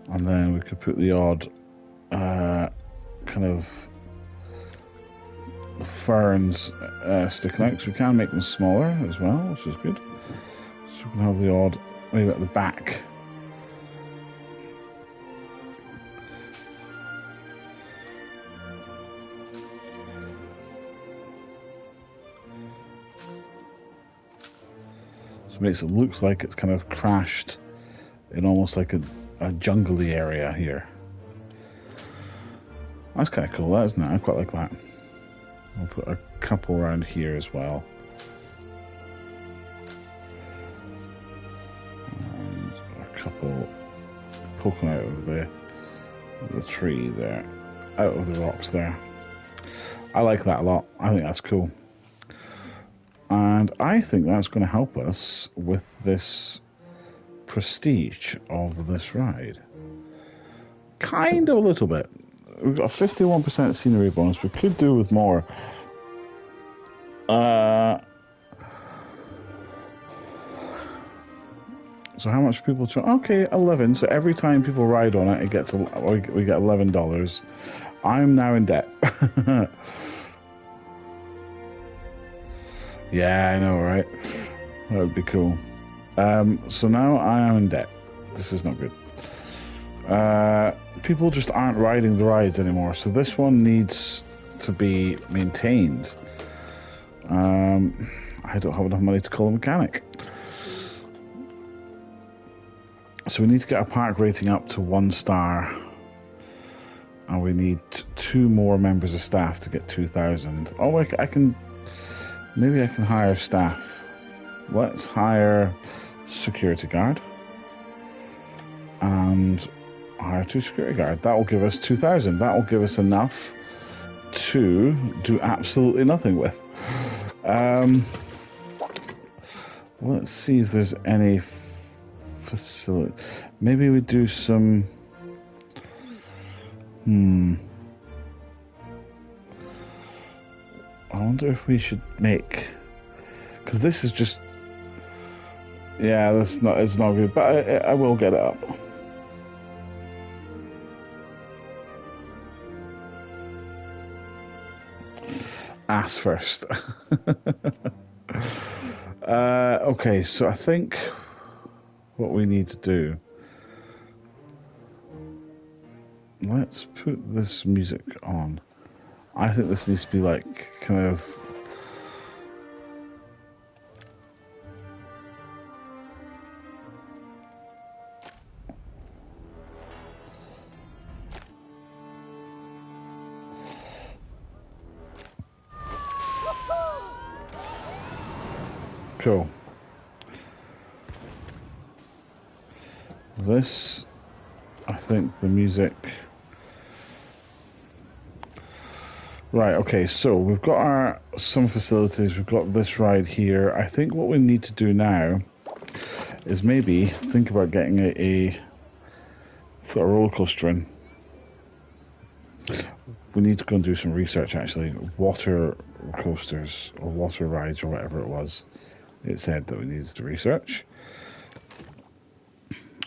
And then we could put the odd kind of ferns sticking out, because we can make them smaller as well, which is good. So we can have the odd, maybe at the back, So it makes it look like it's kind of crashed in almost like a jungly area here. That's kind of cool, that, isn't it? I quite like that. I'll put a couple around here as well. And a couple poking out of the tree there, out of the rocks there. I like that a lot. I think that's cool. And I think that's going to help us with this prestige of this ride. Kind of a little bit. We've got a 51% scenery bonus. We could do with more. So how much people try? Okay, 11. So every time people ride on it, we get $11. I'm now in debt. Yeah, I know, right? That would be cool. So now I am in debt. This is not good. People just aren't riding the rides anymore, so this one needs to be maintained. I don't have enough money to call a mechanic. So we need to get our park rating up to 1 star. And we need 2 more members of staff to get 2,000. Oh, I can... Maybe I can hire staff. Let's hire security guard. And hire 2 security guard. That will give us 2,000. That will give us enough to do absolutely nothing with. Let's see if there's any facility. Maybe we do some... I wonder if we should make... Because this is just... Yeah, it's not good, but I will get it up. Ass first. Okay, so I think what we need to do... Let's put this music on. I think this needs to be like kind of... Cool. This, I think the music... Right, okay, so we've got some facilities, we've got this ride here. I think what we need to do now is maybe think about getting put a roller coaster in. We need to go and do some research, actually. Water coasters, or water rides, or whatever it was. It said that we needed to research.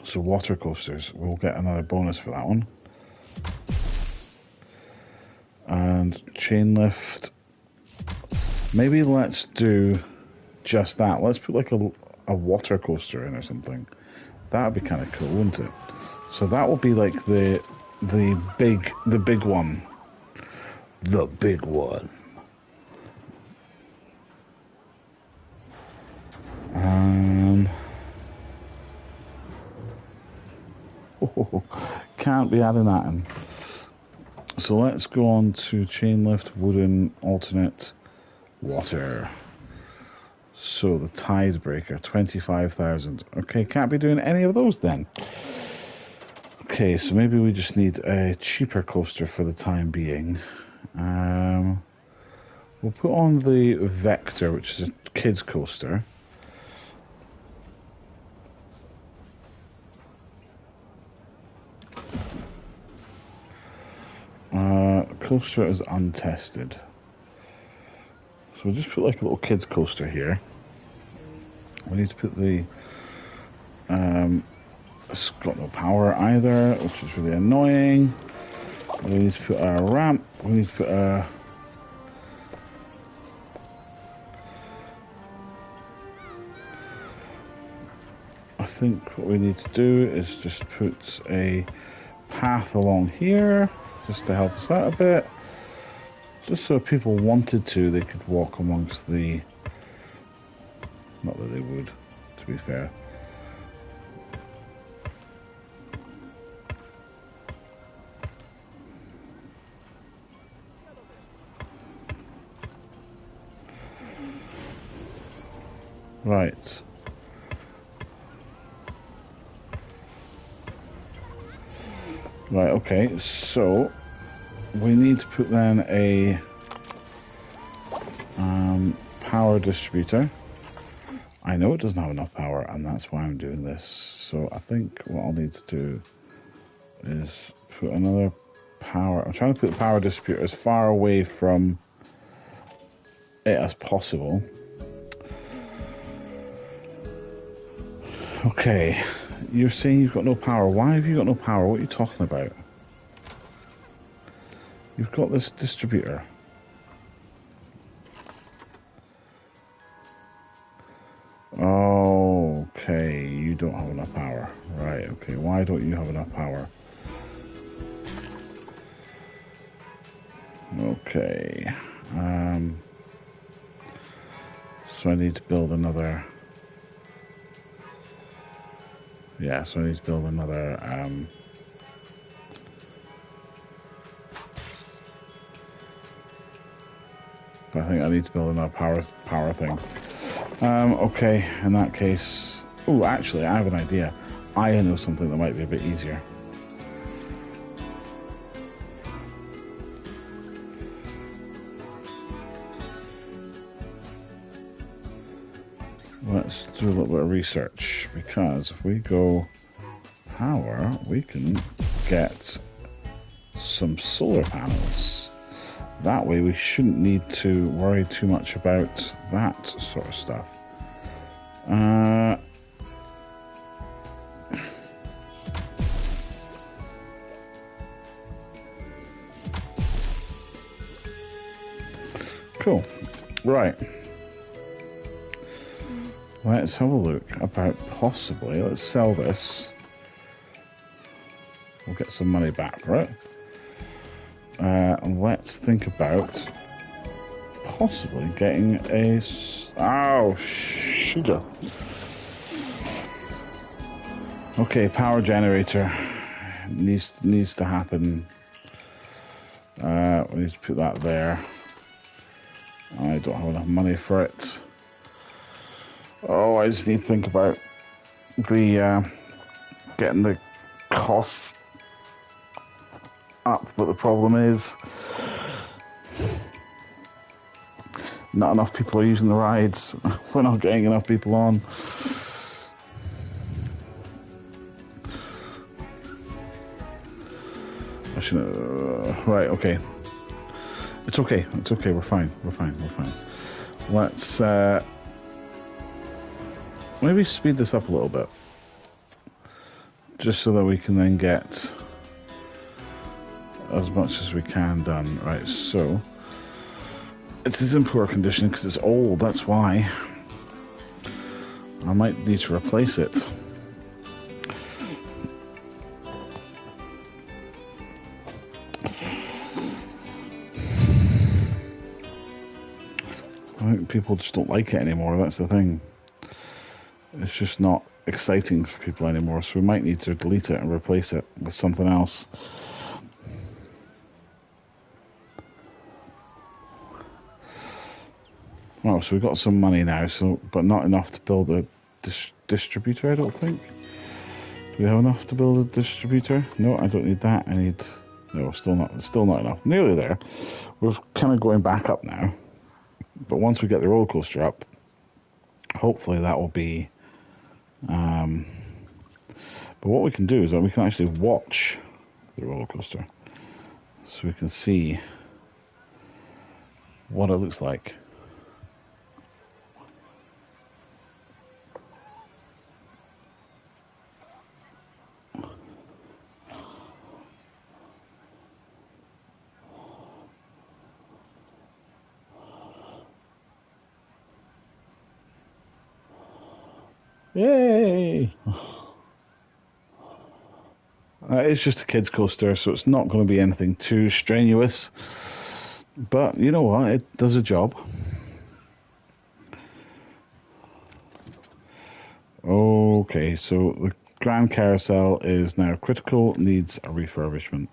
So water coasters, we'll get another bonus for that one. And chain lift, maybe let's do just that. Let's put like a water coaster in or something. That would be kind of cool, wouldn't it? So that will be like the big one. The big one. Can't be adding that in. So let's go on to chain lift, wooden, alternate, water. So the tide breaker, 25,000. Okay, can't be doing any of those then. Okay, so maybe we just need a cheaper coaster for the time being. We'll put on the Vector, which is a kids coaster. Coaster is untested. So we'll just put like a little kids coaster here. We need to put the it's got no power either, which is really annoying. We need to put a ramp. We need to put a I think what we need to do is just put a path along here, just to help us out a bit. Just so if people wanted to, they could walk amongst the... Not that they would, to be fair. Right. Right, okay, so we need to put then a power distributor. I know it doesn't have enough power, and that's why I'm doing this. So I think what I'll need to do is put another power... I'm trying to put the power distributor as far away from it as possible. Okay, you're saying you've got no power. Why have you got no power? What are you talking about? You've got this distributor. Okay, you don't have enough power. Right, okay, why don't you have enough power? Okay, so I need to build another... Yeah, so I need to build another, I think I need to build another power thing. Okay, in that case... Oh, actually, I have an idea. I know something that might be a bit easier. Let's do a little bit of research, because if we go power, we can get some solar panels. That way we shouldn't need to worry too much about that sort of stuff. Cool. Right. Let's have a look about possibly, let's sell this. We'll get some money back for it. And let's think about possibly getting a... Oh, sugar. Okay, power generator needs to happen. We need to put that there. I don't have enough money for it. Oh, I just need to think about the getting the costs up, but the problem is not enough people are using the rides. We're not getting enough people on. I should right, okay. It's okay, we're fine. Let's maybe speed this up a little bit, just so that we can then get as much as we can done. Right, so it is in poor condition because it's old, that's why. I might need to replace it. I think people just don't like it anymore, that's the thing. It's just not exciting for people anymore, so we might need to delete it and replace it with something else. Oh, so we've got some money now, but not enough to build a distributor, I don't think. Do we have enough to build a distributor? No, I don't need that. I need... No, still not enough. Nearly there. We're kind of going back up now. But once we get the roller coaster up, hopefully that will be... But what we can do is that we can actually watch the roller coaster. So we can see what it looks like. Yay! It's just a kids coaster, so it's not going to be anything too strenuous. But you know what? It does a job. Okay, so the Grand Carousel is now critical, needs a refurbishment.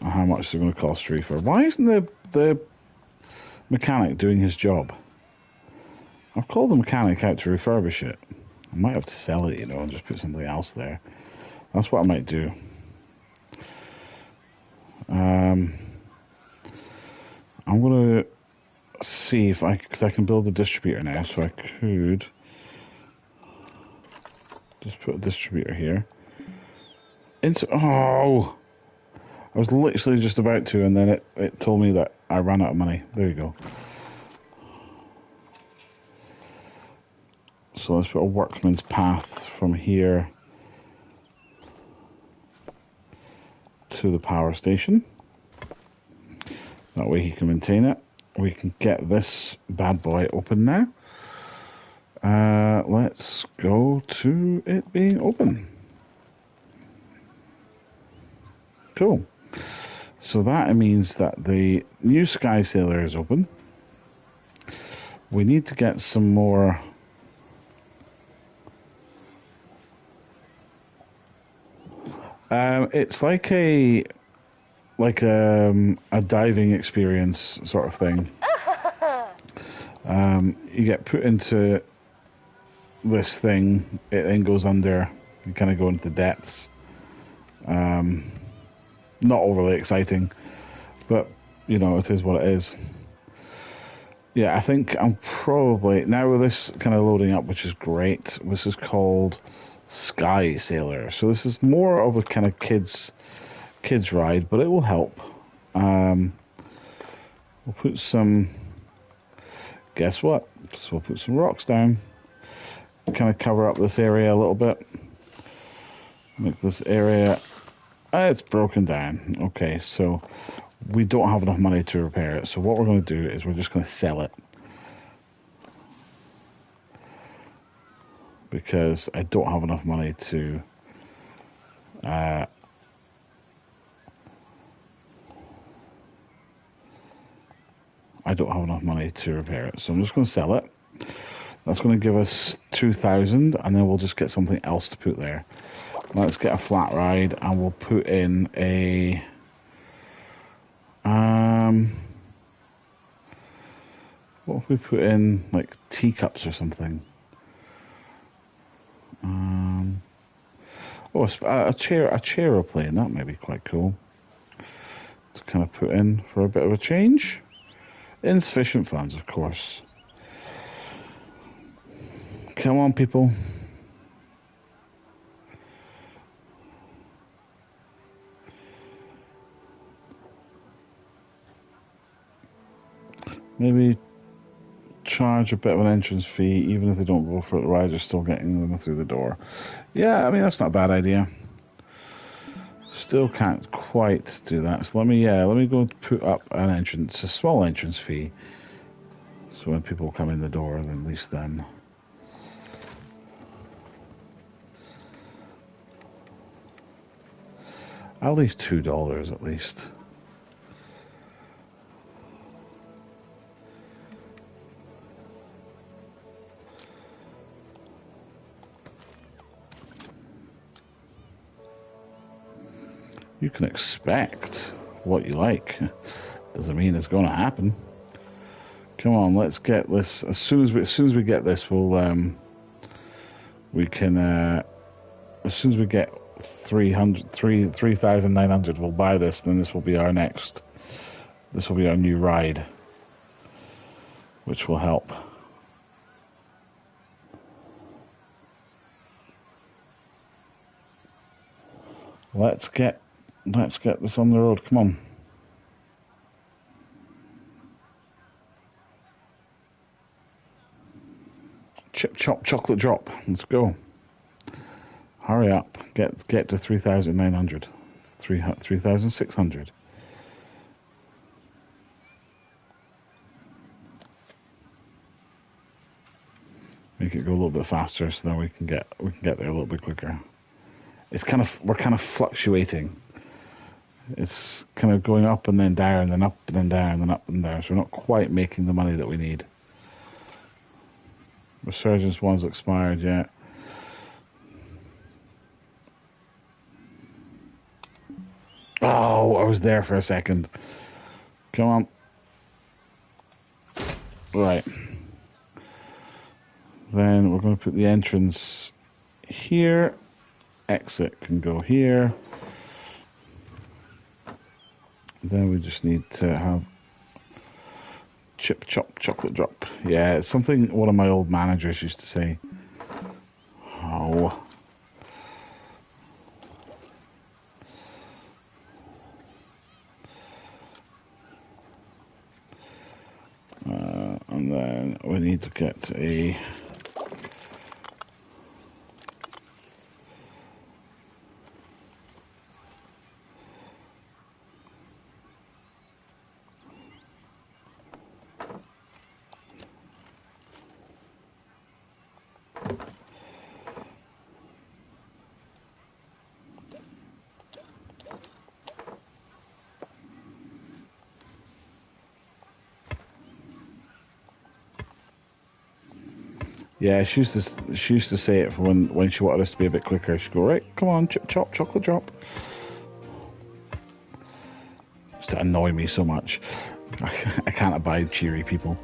How much is it going to cost to refurb? Why isn't the mechanic doing his job? I've called the mechanic out to refurbish it. I might have to sell it, and just put something else there. That's what I might do. I'm going to see if because I can build a distributor now, so I could just put a distributor here. Oh! I was literally just about to, and then it told me that I ran out of money. There you go. So let's put a workman's path from here to the power station. That way he can maintain it. We can get this bad boy open now. Let's go to it being open. Cool. So that means that the new Sky Sailor is open. We need to get some more it's like a diving experience sort of thing. You get put into this thing, it then goes under, you kind of go into the depths. Not overly exciting, but it is what it is. Yeah, I think I'm probably now with this kind of loading up, which is great. This is called Sky Sailor, so this is more of a kind of kids ride, but it will help. We'll put some. Guess what? So we'll put some rocks down, kind of cover up this area a little bit. Make this area. It's broken down. Okay, so we don't have enough money to repair it. So what we're going to do is we're just going to sell it. Because I don't have enough money to I don't have enough money to repair it. So I'm just going to sell it. That's going to give us 2,000, and then we'll just get something else to put there. Let's get a flat ride, and we'll put in a what if we put in like teacups or something? Oh, a chair plane. That may be quite cool to kind of put in for a bit of a change. Insufficient funds, of course. Come on, people. Maybe charge a bit of an entrance fee, even if they don't go for it. The rides are still getting them through the door. Yeah, I mean, that's not a bad idea. Still can't quite do that. So let me go put up an entrance, a small entrance fee. So when people come in the door, then at least then. At least $2 at least. You can expect what you like. Doesn't mean it's going to happen. Come on, let's get this. As soon as we get this, we'll we can as soon as we get 3,900, we'll buy this. Then this will be our next. This will be our new ride, which will help. Let's get this on the road. Come on. Chip chop chocolate drop. Let's go. Hurry up. Get to 3,900. 3,600. Make it go a little bit faster so that we can get there a little bit quicker. We're kind of fluctuating. It's kind of going up and then down, then up and then down, then up and down. So we're not quite making the money that we need. Resurgence one's expired yet. was there for a second. Come on. Right. Then we're going to put the entrance here. Exit can go here. Then we just need to have chip chop chocolate drop. Yeah, it's something one of my old managers used to say. Oh. And then we need to get a yeah, she used to say it for when she wanted us to be a bit quicker. She'd go, right, come on, chip chop, chocolate drop. Just to annoy me so much. I can't abide cheery people.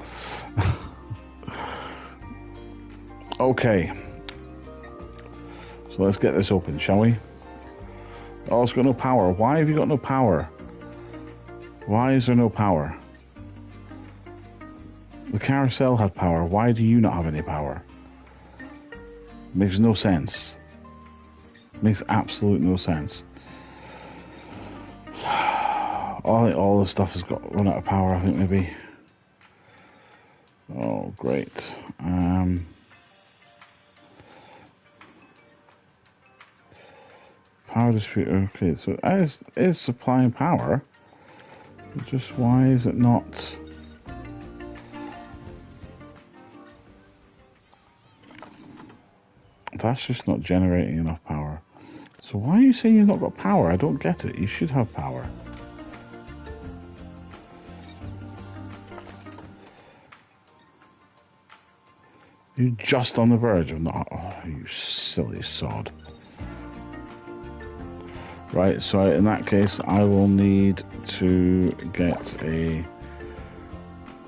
Okay. So let's get this open, shall we? Oh, it's got no power. Why have you got no power? Why is there no power? The carousel had power. Why do you not have any power? Makes no sense. Makes absolute no sense. All this stuff has got run out of power, I think, maybe. Oh, great. Power distributor. Okay, so it is supplying power. Just why is it not... That's just not generating enough power. So why are you saying you've not got power? I don't get it. You should have power. You're just on the verge of not... Oh, you silly sod. Right, so in that case, I will need to get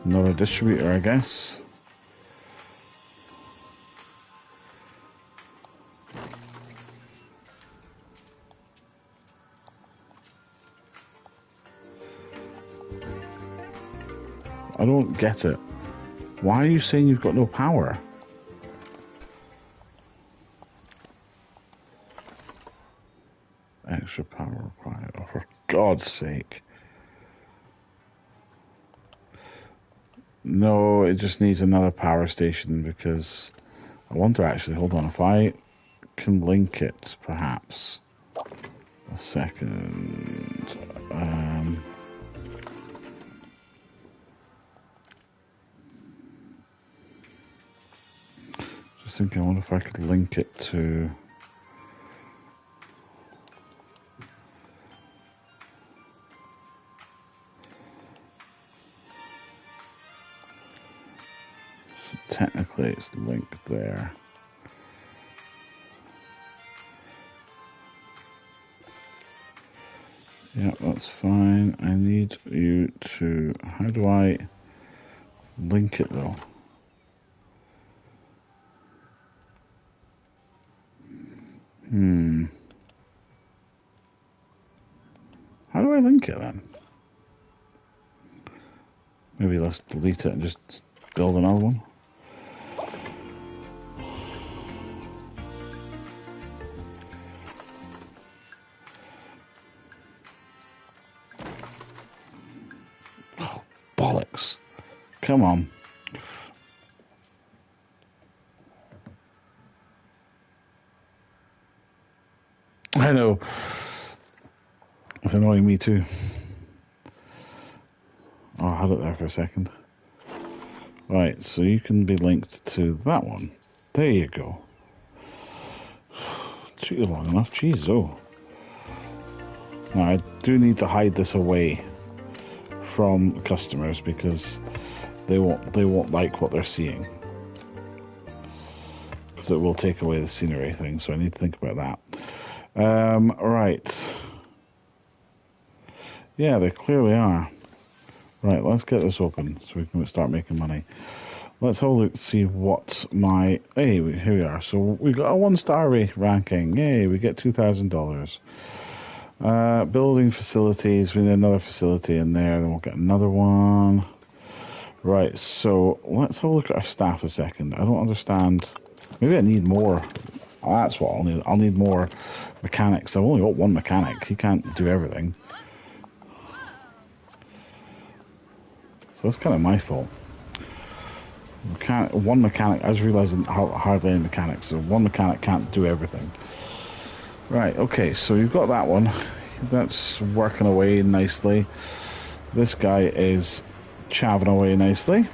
another distributor, I guess. I don't get it. Why are you saying you've got no power? Extra power required. Oh, for God's sake. No, it just needs another power station because I wonder actually, hold on, if I can link it perhaps. A second. Just thinking, I wonder if I could link it to... Technically, it's linked there. Yeah, that's fine. I need you to... How do I link it, though? How do I link it, then? Maybe let's delete it and just build another one. Bollocks. Come on. I know. It's annoying me too. Oh, I had it there for a second. Right, so you can be linked to that one. There you go. Took you long enough. Jeez, oh. Now, I do need to hide this away from customers because they won't like what they're seeing, because it will take away the scenery thing. So I need to think about that. Right. Yeah, they clearly are. Right, let's get this open so we can start making money. Let's have a look to see what my... Hey, here we are. So we got a 1-star ranking. Yay, we get $2,000. Building facilities. We need another facility in there. Then we'll get another one. Right, so let's have a look at our staff a second. I don't understand. Maybe I need more. Oh, that's what I'll need. I'll need more mechanics. I've only got one mechanic. He can't do everything. So that's kind of my fault. One mechanic, I just realised hardly any mechanics, so one mechanic can't do everything. Right, okay, so you've got that one. That's working away nicely. This guy is chavving away nicely.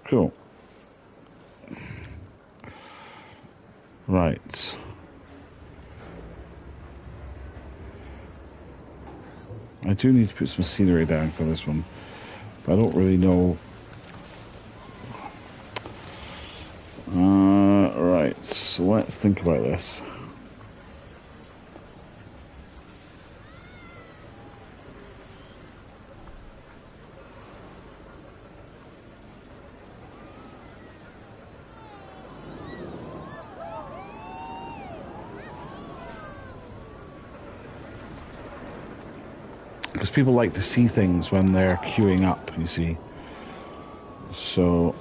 Cool. Right. I do need to put some scenery down for this one, but I don't really know. Right, so let's think about this. Because people like to see things when they're queuing up, you see. So,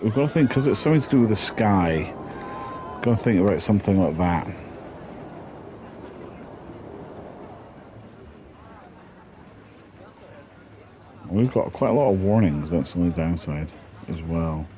we've got to think, because it's something to do with the sky, we've got to think about something like that. We've got quite a lot of warnings, that's the only downside as well.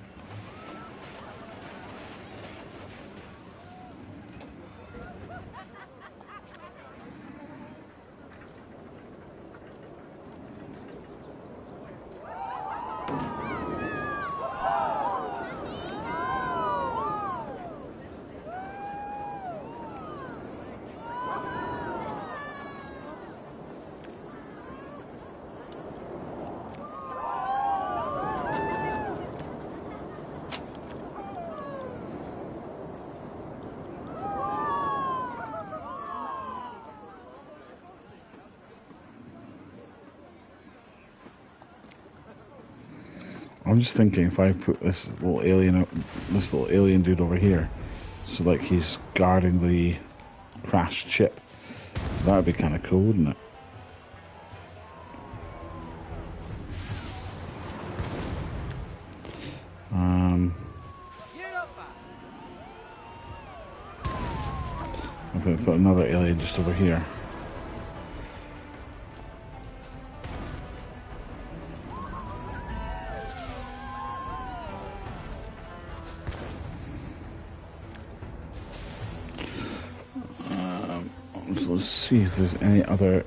I'm just thinking if I put this little alien dude over here, so like he's guarding the crashed ship, that would be kind of cool, wouldn't it? I'm going to put another alien just over here. Let's see if there's any other.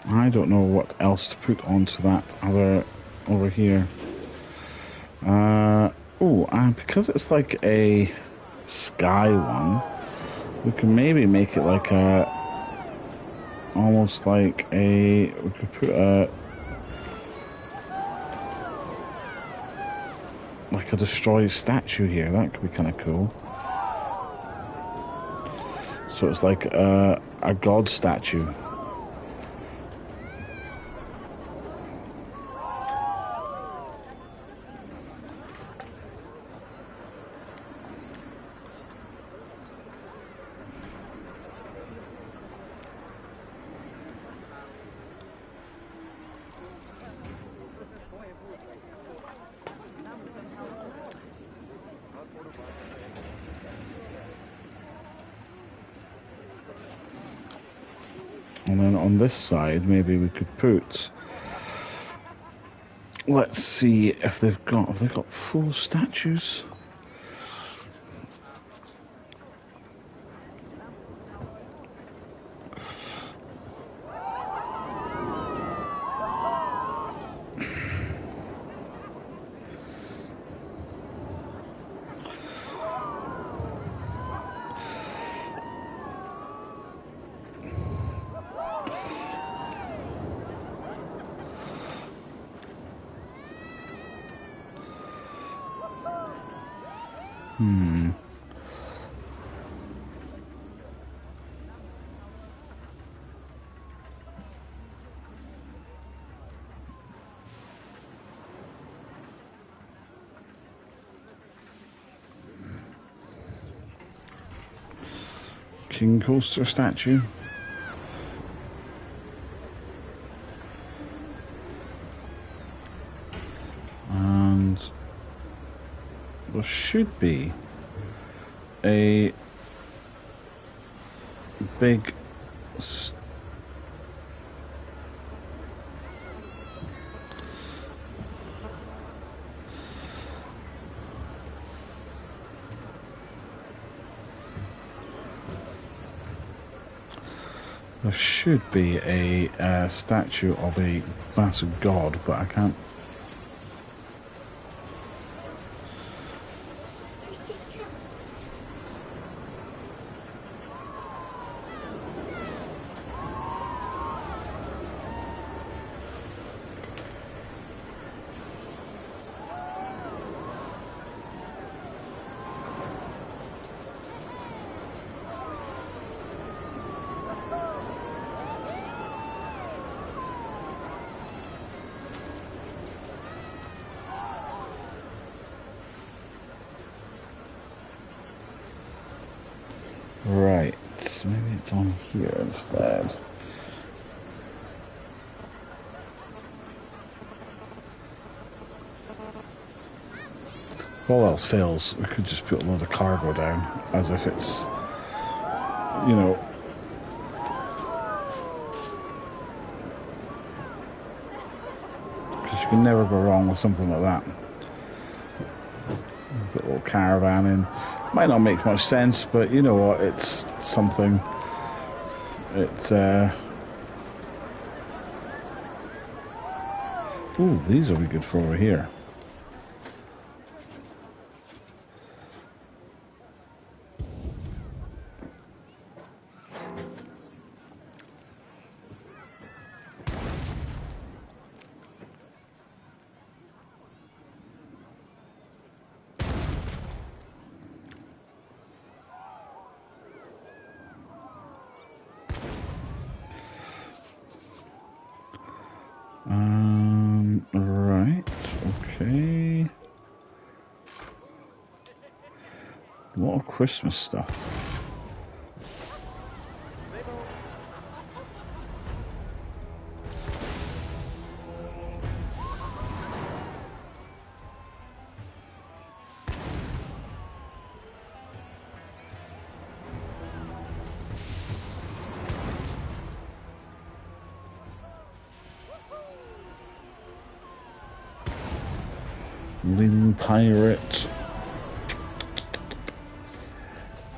I don't know what else to put onto that other over here. Because it's like a sky one, we can maybe make it like a, almost like a, we could put a, like a destroyed statue here. That could be kind of cool. So it's like a god statue. And then on this side, maybe we could put. Let's see if they've got full statues. King Coaster statue. And there should be a big there should be a statue of a massive god, but I can't. Right, maybe it's on here instead. If all else fails, we could just put a load of cargo down, as if it's, you know, because you can never go wrong with something like that. Put a little caravan in. Might not make much sense, but you know what, it's something. It's ooh, these will be good for over here. Right, okay. A lot of Christmas stuff. Lynn Pirate.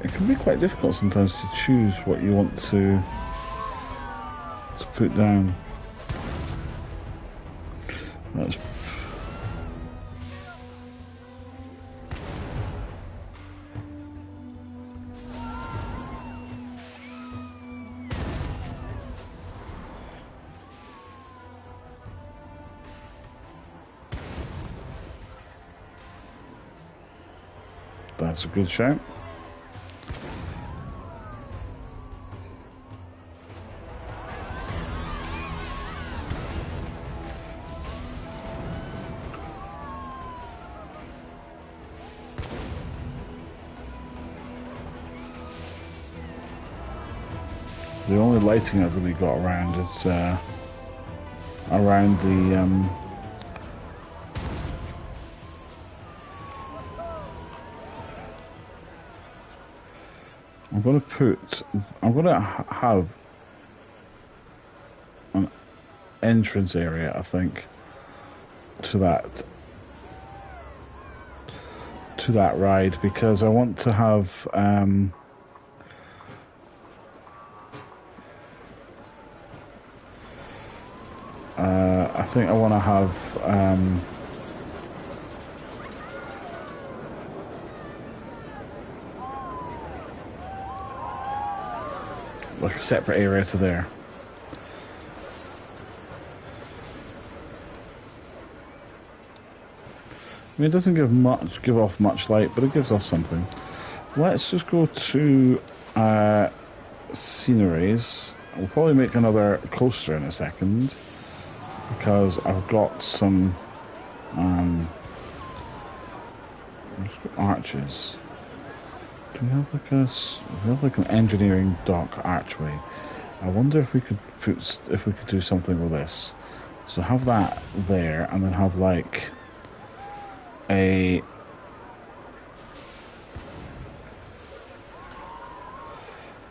It can be quite difficult sometimes to choose what you want to put down. That's a good shout. The only lighting I've really got around is around the I'm going to have entrance area, I think, to that ride, because I want to have I think I want to have like a separate area to there. I mean, it doesn't give off much light, but it gives off something. Let's just go to sceneries. We'll probably make another coaster in a second, because I've got some arches. Do we have like an engineering dock archway? I wonder if we could do something with this. So have that there, and then have like a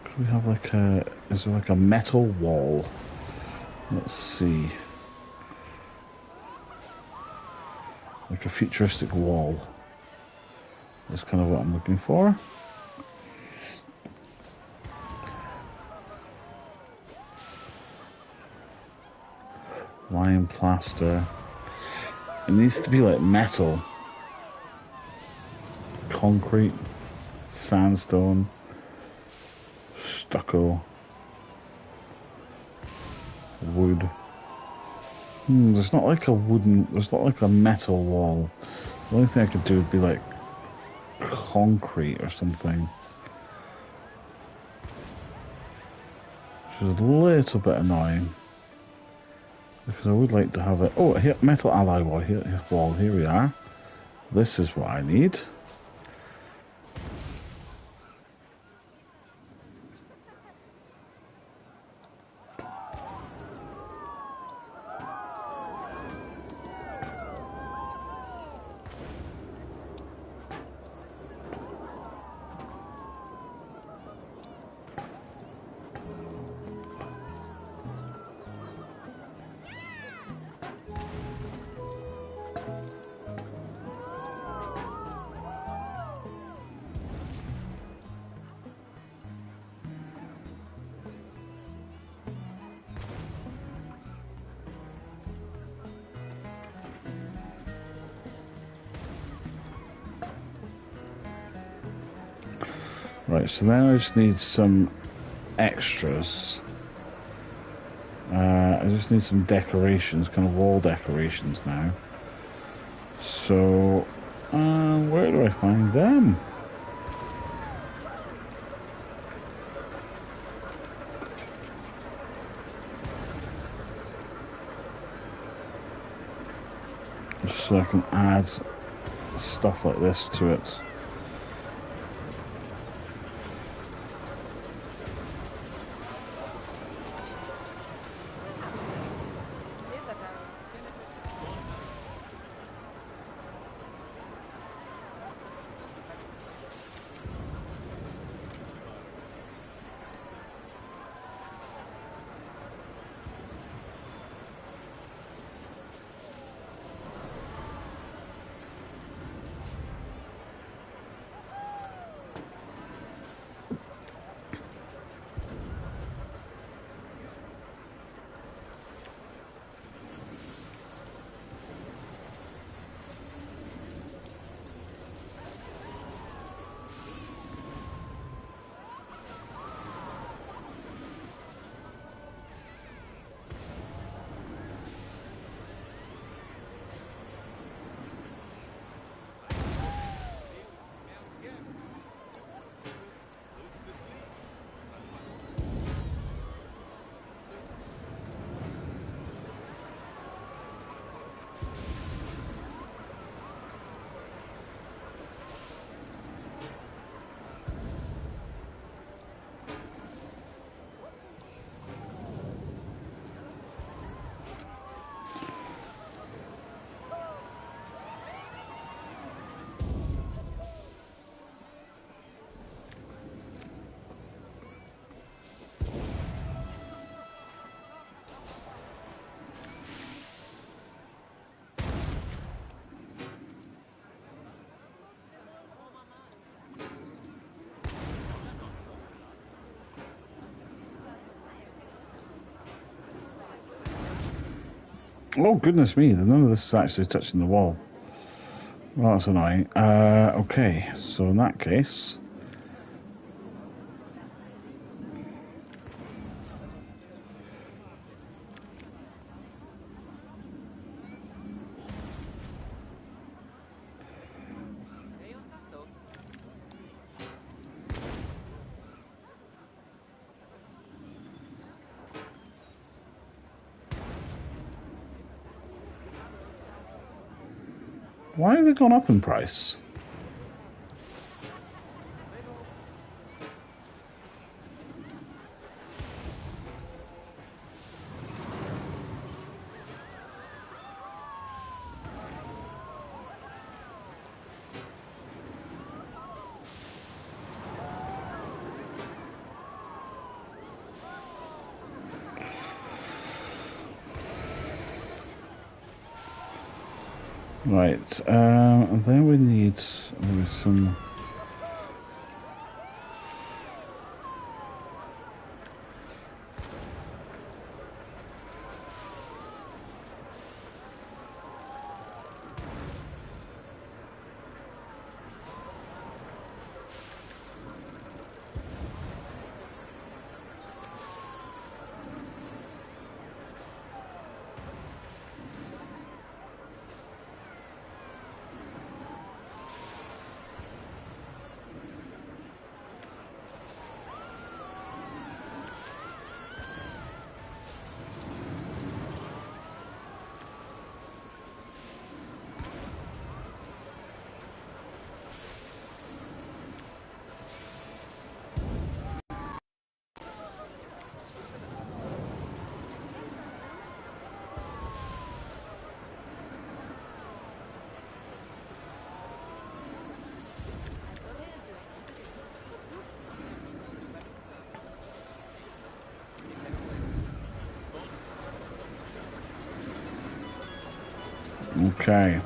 could we have like is there like a metal wall? Let's see. Like a futuristic wall. That's kind of what I'm looking for. Lime plaster. It needs to be like metal. Concrete. Sandstone. Stucco. Wood. There's not like a metal wall. The only thing I could do would be like concrete or something. Which is a little bit annoying. Because I would like to have it. Oh, here, metal alloy wall. Here we are. This is what I need. Right, so then I just need some extras. I just need some decorations, kind of wall decorations now. So, where do I find them? Just so I can add stuff like this to it. Oh, goodness me. None of this is actually touching the wall. Well, that's annoying. Okay. So in that case... Why have they gone up in price? Right, and then we need some... Okay.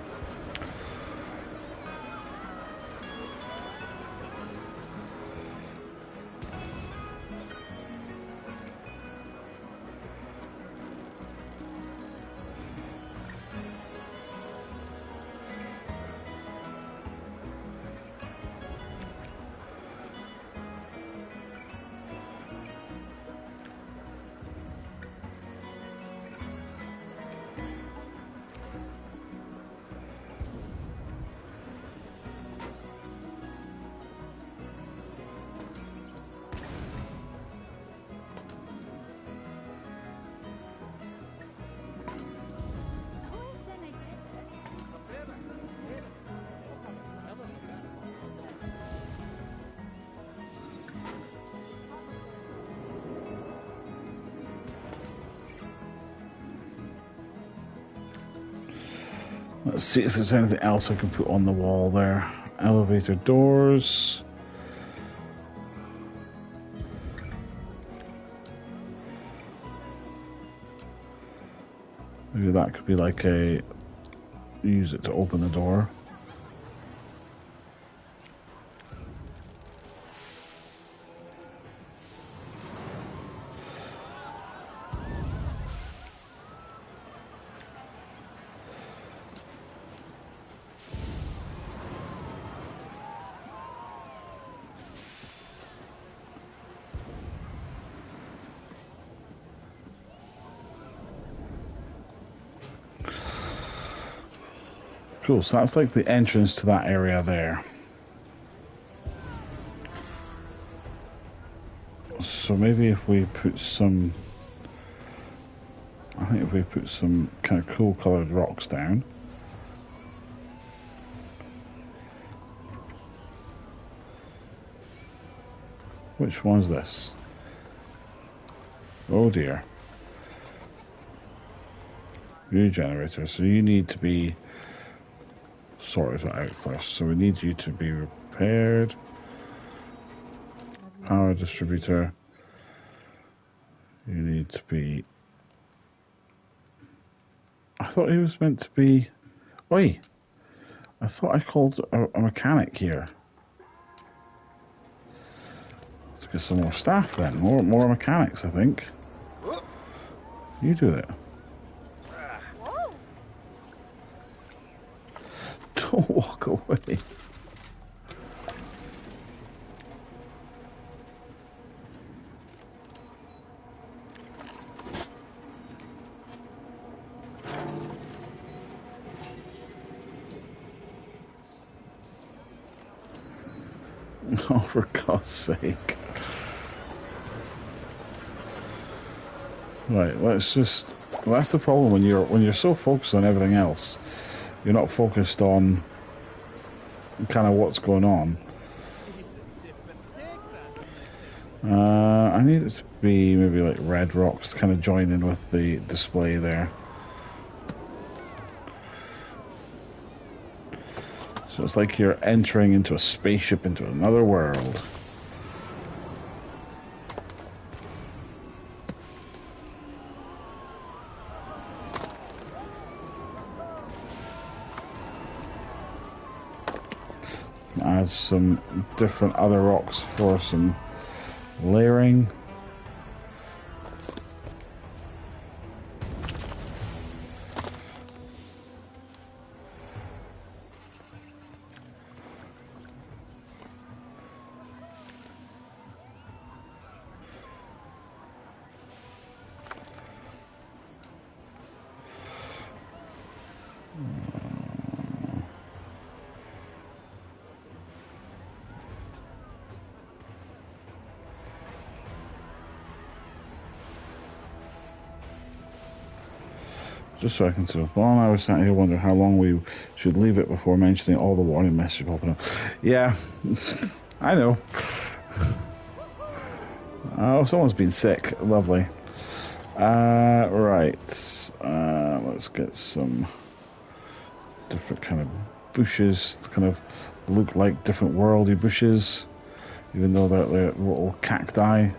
Let's see if there's anything else I can put on the wall there. Elevator doors. Maybe that could be like a... use it to open the door. Cool, so that's like the entrance to that area there. So maybe if we put some... I think if we put some kind of cool coloured rocks down. Which one's this? Oh dear. View generator, so you need to be sorted out first. So we need you to be repaired. Power distributor. You need to be... I thought he was meant to be... Oi! I thought I called a mechanic here. Let's get some more staff then. More mechanics, I think. You do it. fuck away. Oh, for God's sake. Right, let's just... Well, that's the problem when you're so focused on everything else. You're not focused on kind of what's going on. I need it to be maybe like red rocks to kind of join in with the display there. So it's like you're entering into a spaceship into another world. Add some different other rocks for some layering. Just so I can sort of, well, I was sat here wondering how long we should leave it before mentioning all the warning messages popping up. Yeah, I know. Oh, someone's been sick. Lovely. Right. Let's get some different kind of bushes to kind of look like different worldy bushes, even though they're little cacti.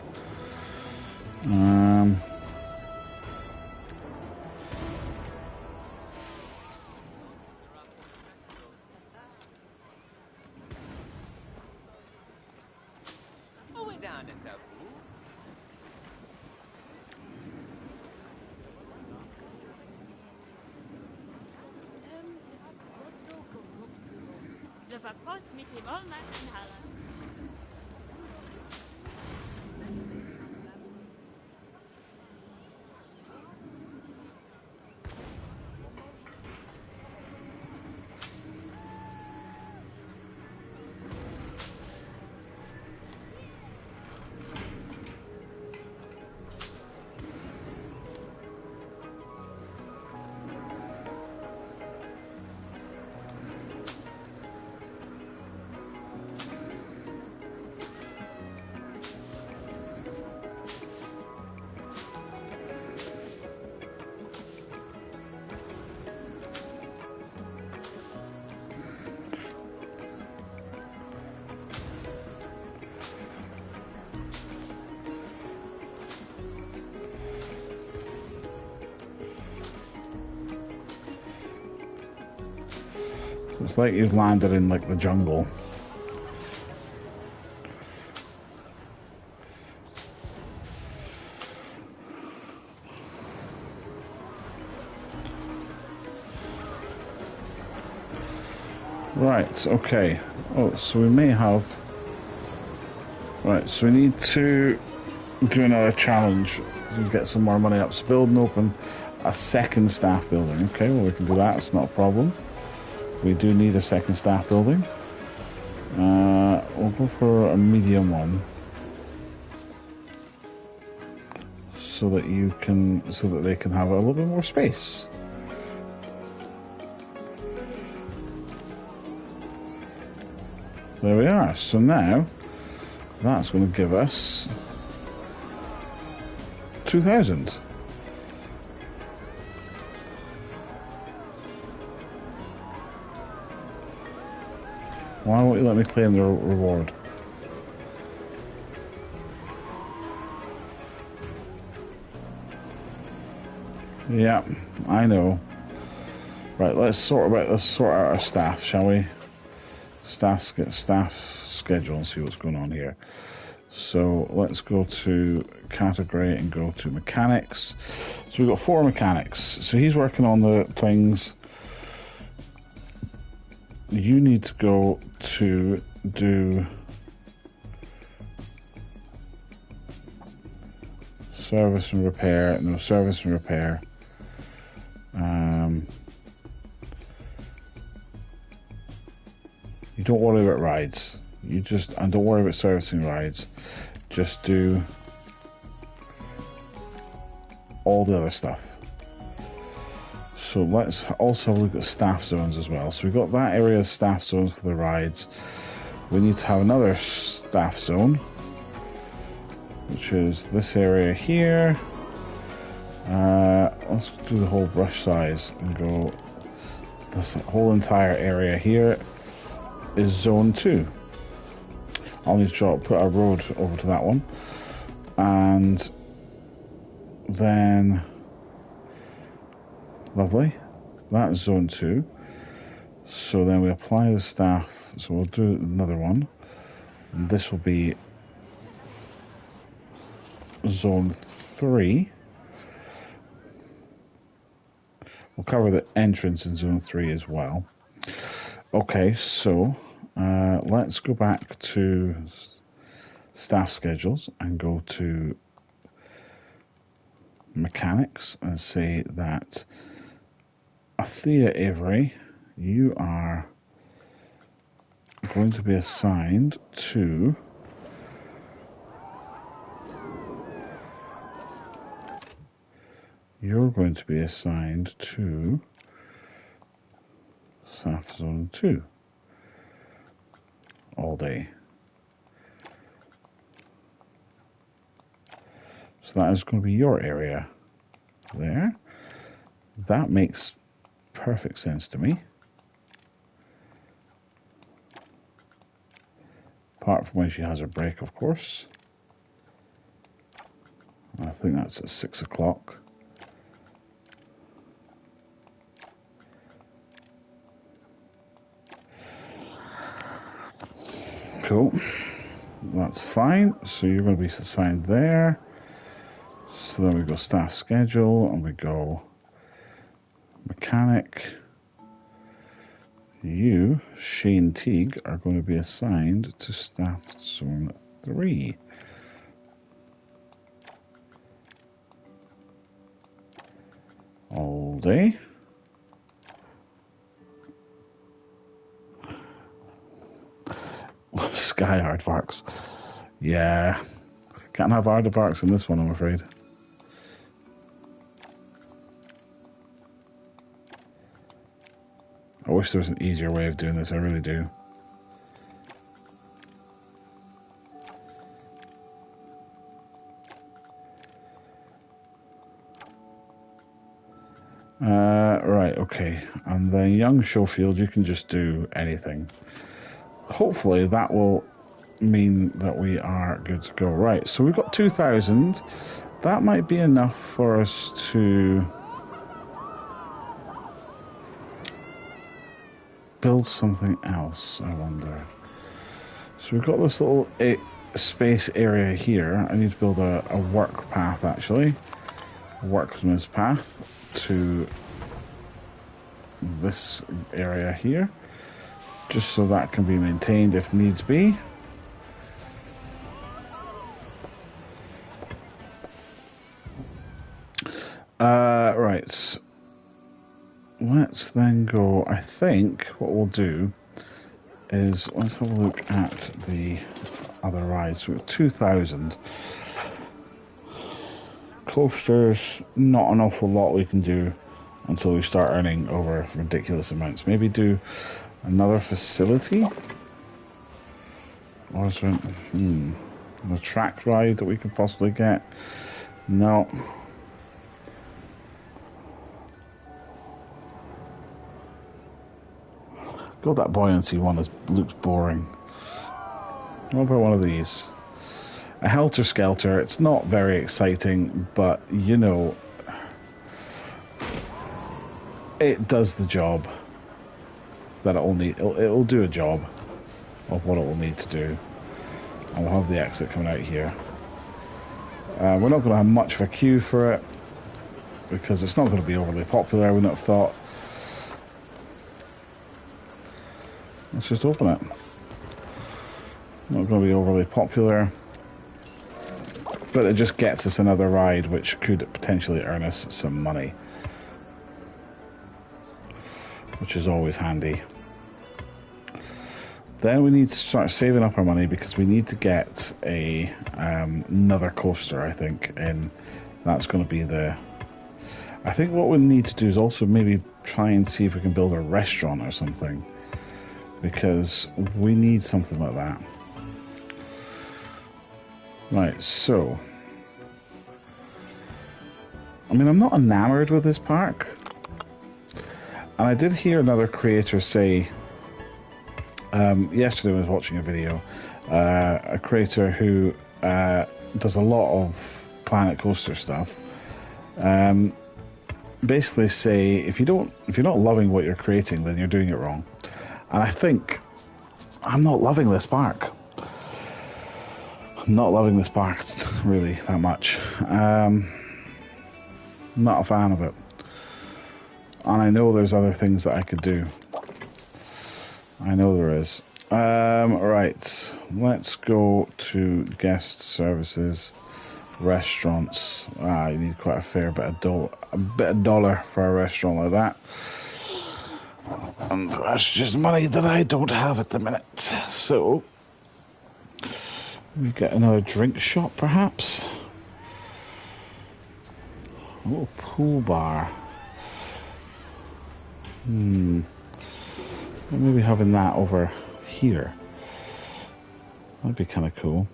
It's like you've landed in like the jungle. Right, okay. Oh, so we may have... Right, so we need to do another challenge to get some more money up. So build and open a second staff building. Okay, well we can do that, it's not a problem. We do need a second staff building. We'll go for a medium one. So that they can have a little bit more space. There we are. So now that's going to give us 2,000. Why won't you let me claim the reward? Yeah, I know. Right, let's sort out our staff, shall we? Staff schedule and see what's going on here. So let's go to category and go to mechanics. So we've got 4 mechanics. So he's working on the things you need to go to do service and repair. No, service and repair. You don't worry about rides. And don't worry about servicing rides. Just do all the other stuff. So let's also look at staff zones as well. So we've got that area of staff zones for the rides. We need to have another staff zone, which is this area here. Let's do the whole brush size and go. This whole entire area here is zone 2. I'll need to put a road over to that one, and then lovely, that's zone 2. So then we apply the staff, so we'll do another one, and this will be zone 3. We'll cover the entrance in zone 3 as well. Okay, so let's go back to staff schedules and go to mechanics and say that Athea Avery, you are going to be assigned to staff zone 2 all day. So that is going to be your area there. That makes perfect sense to me. Apart from when she has her break, of course. I think that's at 6 o'clock. Cool. That's fine. So you're going to be assigned there. So then we go staff schedule and we go mechanic. You, Shane Teague, are going to be assigned to staff zone 3. All day. Sky aardvarks. Yeah. Can't have aardvarks in this one, I'm afraid. I wish there was an easier way of doing this, I really do. Right, okay. And then young Schofield, you can just do anything. Hopefully that will mean that we are good to go. Right, so we've got 2,000. That might be enough for us to build something else, I wonder. So we've got this little space area here. I need to build a work path, actually. A workman's path to this area here. Just so that can be maintained if needs be. Right. Let's then go. I think what we'll do is let's have a look at the other rides. We've got 2,000. Coasters, not an awful lot we can do until we start earning over ridiculous amounts. Maybe do another facility? Or is there a track ride that we could possibly get? No. God, that buoyancy one looks boring. What about one of these? A Helter Skelter. It's not very exciting, but you know, it does the job that it'll need. It'll do a job of what it will need to do. And we'll have the exit coming out here. We're not going to have much of a queue for it because it's not going to be overly popular, I wouldn't have thought. Let's just open it. Not going to be overly popular, but it just gets us another ride, which could potentially earn us some money, which is always handy. Then we need to start saving up our money because we need to get another coaster, I think, and that's going to be the... I think what we need to do is also maybe try and see if we can build a restaurant or something, because we need something like that. Right, so... I mean, I'm not enamored with this park. And I did hear another creator say... yesterday I was watching a video, a creator who does a lot of Planet Coaster stuff, basically say if you're not loving what you're creating, then you're doing it wrong. And I think I'm not loving this park. I'm not loving this park really that much. I'm not a fan of it, and I know there's other things that I could do. I know there is. Right, let's go to guest services, restaurants. You need quite a fair bit of dollar for a restaurant like that. And that's just money that I don't have at the minute. So, we get another drink shop, perhaps. Oh, pool bar. Maybe having that over here. That'd be kind of cool.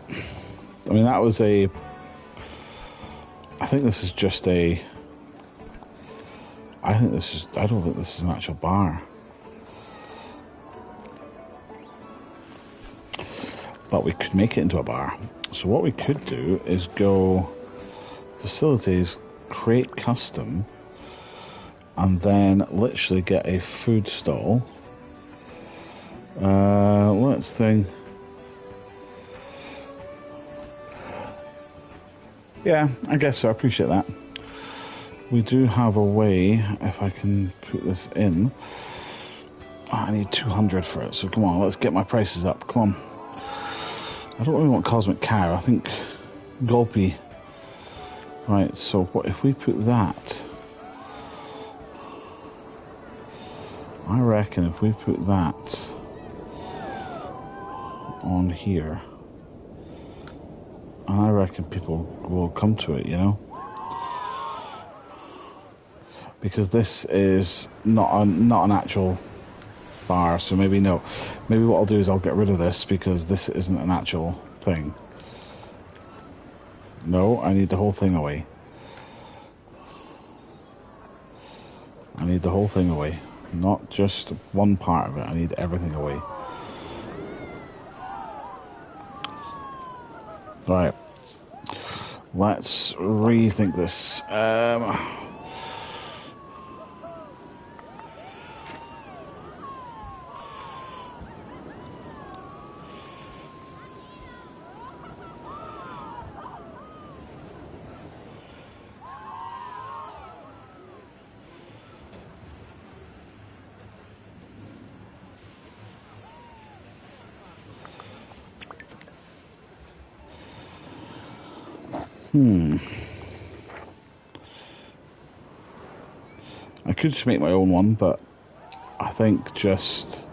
I mean, that was a... I think this is just a... I don't think this is an actual bar. But we could make it into a bar. So what we could do is go facilities, create custom, and then literally get a food stall. Let's think. Yeah, I guess so. I appreciate that. We do have a way, if I can put this in. I need 200 for it, so come on, let's get my prices up. Come on. I don't really want Cosmic Cow. I think Gulpy. Right, so what if we put that? I reckon if we put that on here, I reckon people will come to it, you know? Because this is not an actual bar, so maybe no. Maybe what I'll do is I'll get rid of this because this isn't an actual thing. No, I need the whole thing away. I need the whole thing away. Not just one part of it, I need everything away. Right. Let's rethink this. I could just make my own one, but I think just...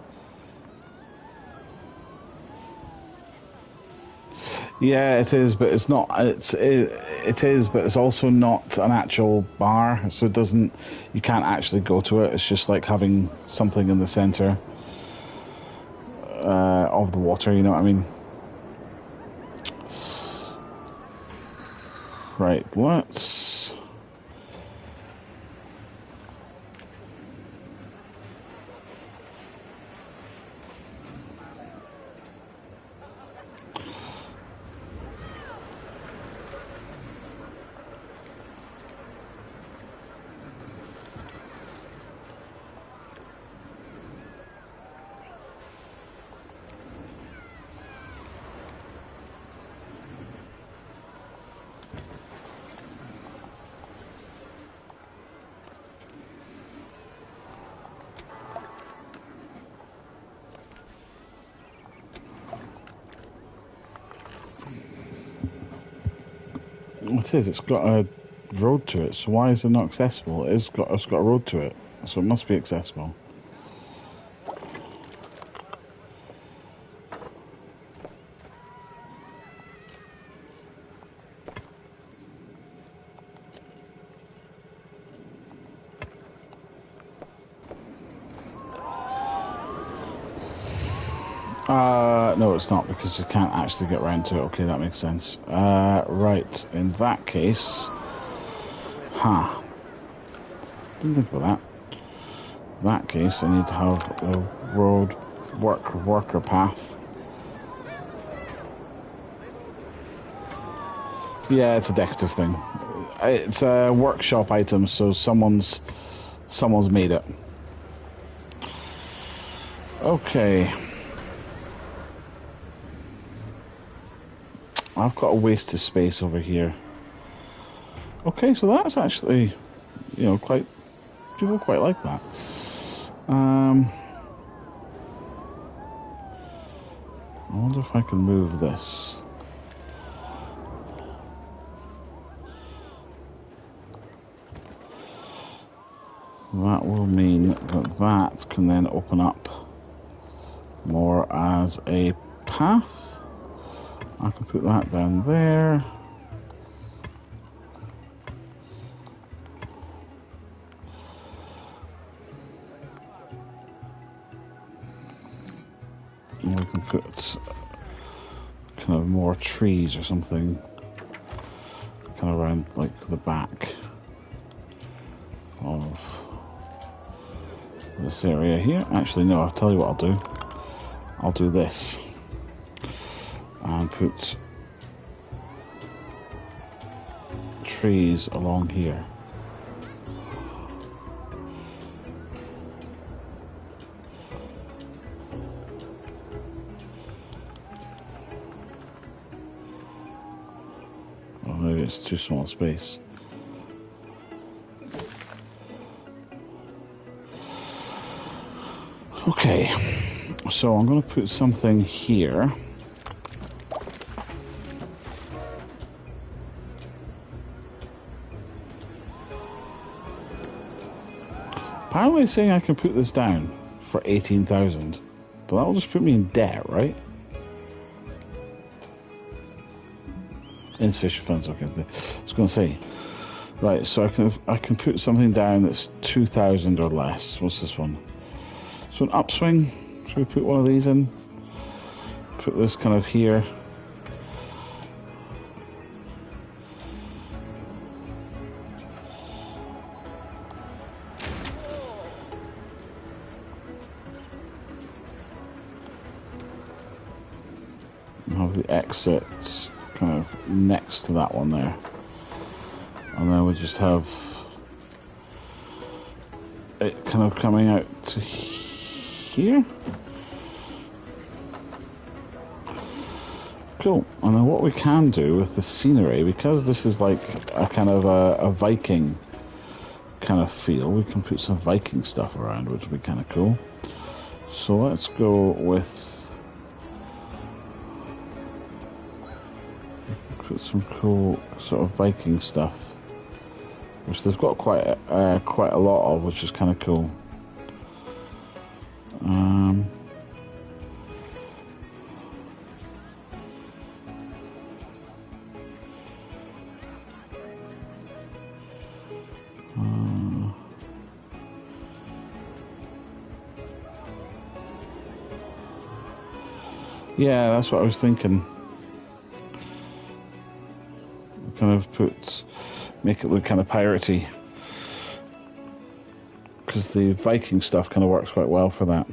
Yeah, it is, but it's not. It is, but it's also not an actual bar, so it doesn't. You can't actually go to it. It's just like having something in the center of the water. You know what I mean? Right. Let's. It is. It's got a road to it. So why is it not accessible? It's got a road to it. So it must be accessible. No, it's not because you can't actually get round to it. Okay, that makes sense. Right, in that case, didn't think about that. In that case, I need to have a road worker path. Yeah, it's a decorative thing. It's a workshop item, so someone's made it. Okay. I've got a waste of space over here. Okay, so that's actually, quite... People quite like that. I wonder if I can move this. That will mean that that can then open up more as a path. I can put that down there. And we can put kind of more trees or something kind of around like the back of this area here. Actually, no, I'll tell you what I'll do. I'll do this and put trees along here. Oh, maybe it's too small space. Okay, so I'm going to put something here. Apparently it's saying I can put this down for 18,000, but that'll just put me in debt, right? Insufficient funds, okay. I was going to say, right, so I can put something down that's 2,000 or less. What's this one? So an upswing, should we put one of these in? Put this kind of here. And have the exits kind of next to that one there. And then we just have it kind of coming out to here. Cool. And then what we can do with the scenery, because this is like a kind of a Viking kind of feel, we can put some Viking stuff around, which would be kind of cool. So let's go with... put some cool sort of Viking stuff, which they've got quite a lot of, which is kind of cool. Yeah, that's what I was thinking. Kind of make it look kind of piratey, because the Viking stuff kind of works quite well for that.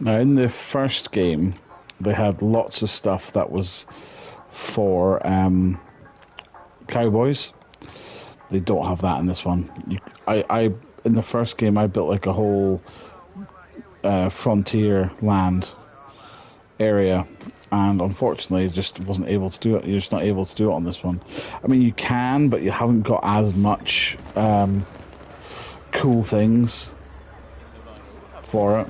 Now, in the first game, they had lots of stuff that was for cowboys. They don't have that in this one. In the first game, I built like a whole frontier land area, and unfortunately, just wasn't able to do it. You're just not able to do it on this one. I mean, you can, but you haven't got as much cool things for it.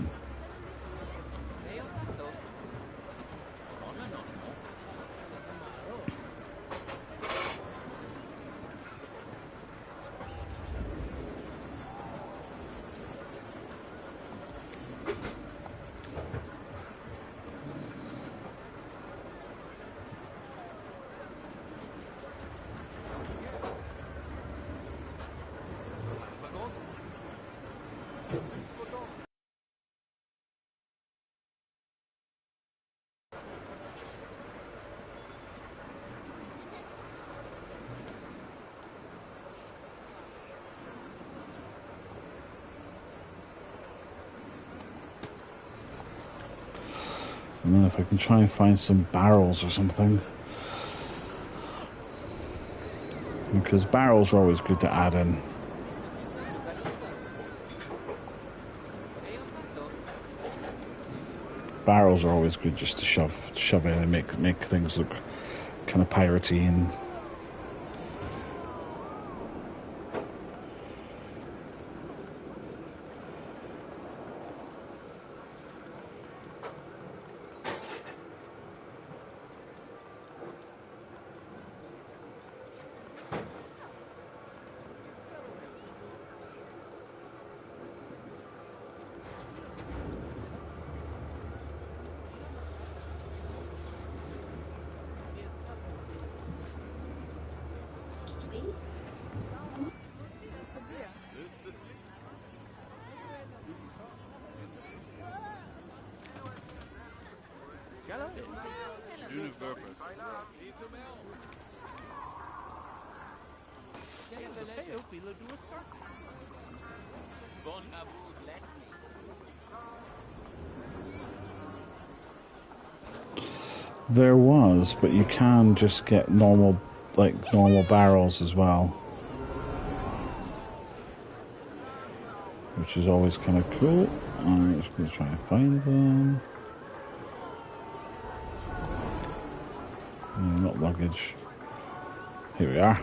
And then if I can try and find some barrels or something. Because barrels are always good to add in. Barrels are always good just to shove in and make things look kind of piratey and there was, but you can just get normal barrels as well, which is always kind of cool. I'm just going to try and find them. No, not luggage. Here we are.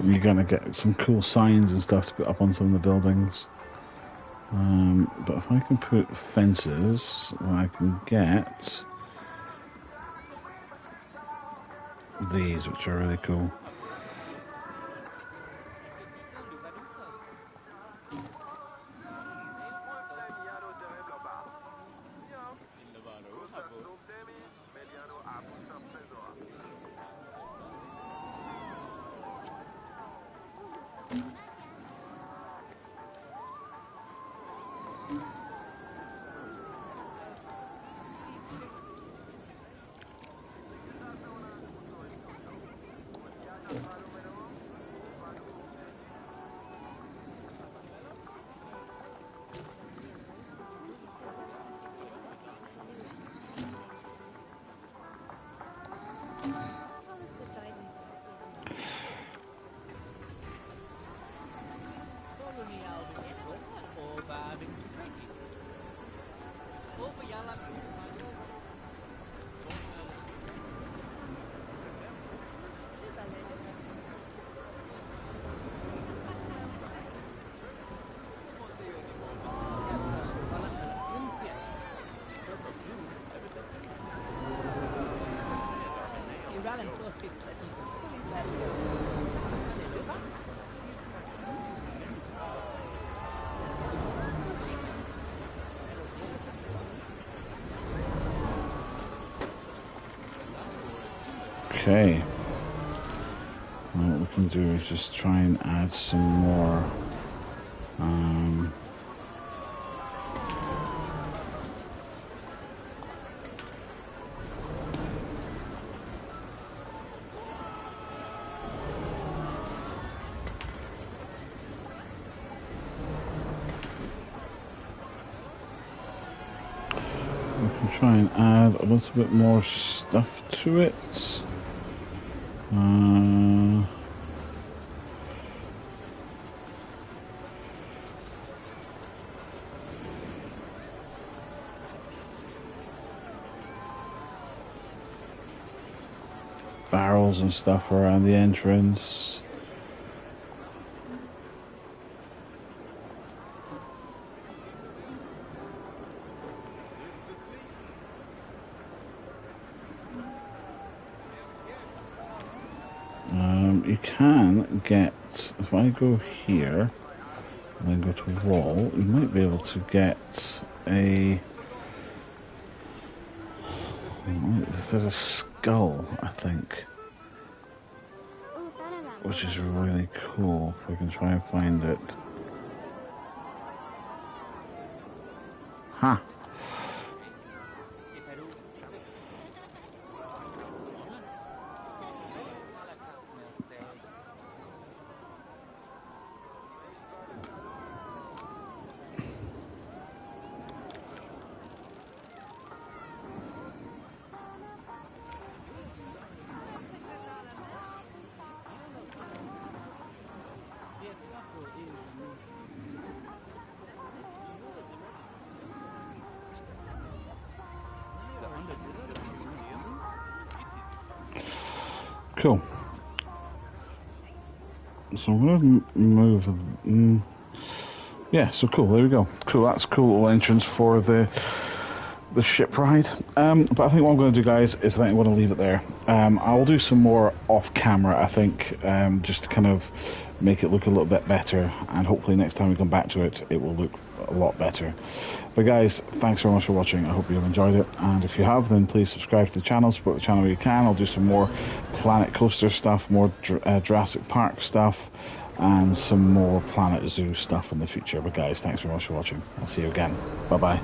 You're going to get some cool signs and stuff to put up on some of the buildings. But if I can put fences, then I can get these, which are really cool. Okay. Well, what we can do is just try and add some more. We can try and add a little bit more stuff to it. Barrels and stuff around the entrance. You can get, if I go here and then go to wall, you might be able to get a, there's a skull, I think, which is really cool, if we can try and find it. Huh. Cool. So I'm going to move. Yeah, so cool. There we go. Cool. That's a cool little entrance for the ship ride. But I think what I'm going to do, guys, is I think I'm going to leave it there. I will do some more off camera, I think, just to kind of make it look a little bit better, and hopefully next time we come back to it, it will look a lot better. But guys, thanks very much for watching. I hope you have enjoyed it, and if you have, then please subscribe to the channel, support the channel where you can. I'll do some more Planet Coaster stuff, more Jurassic Park stuff, and some more Planet Zoo stuff in the future. But guys, thanks very much for watching. I'll see you again. Bye bye.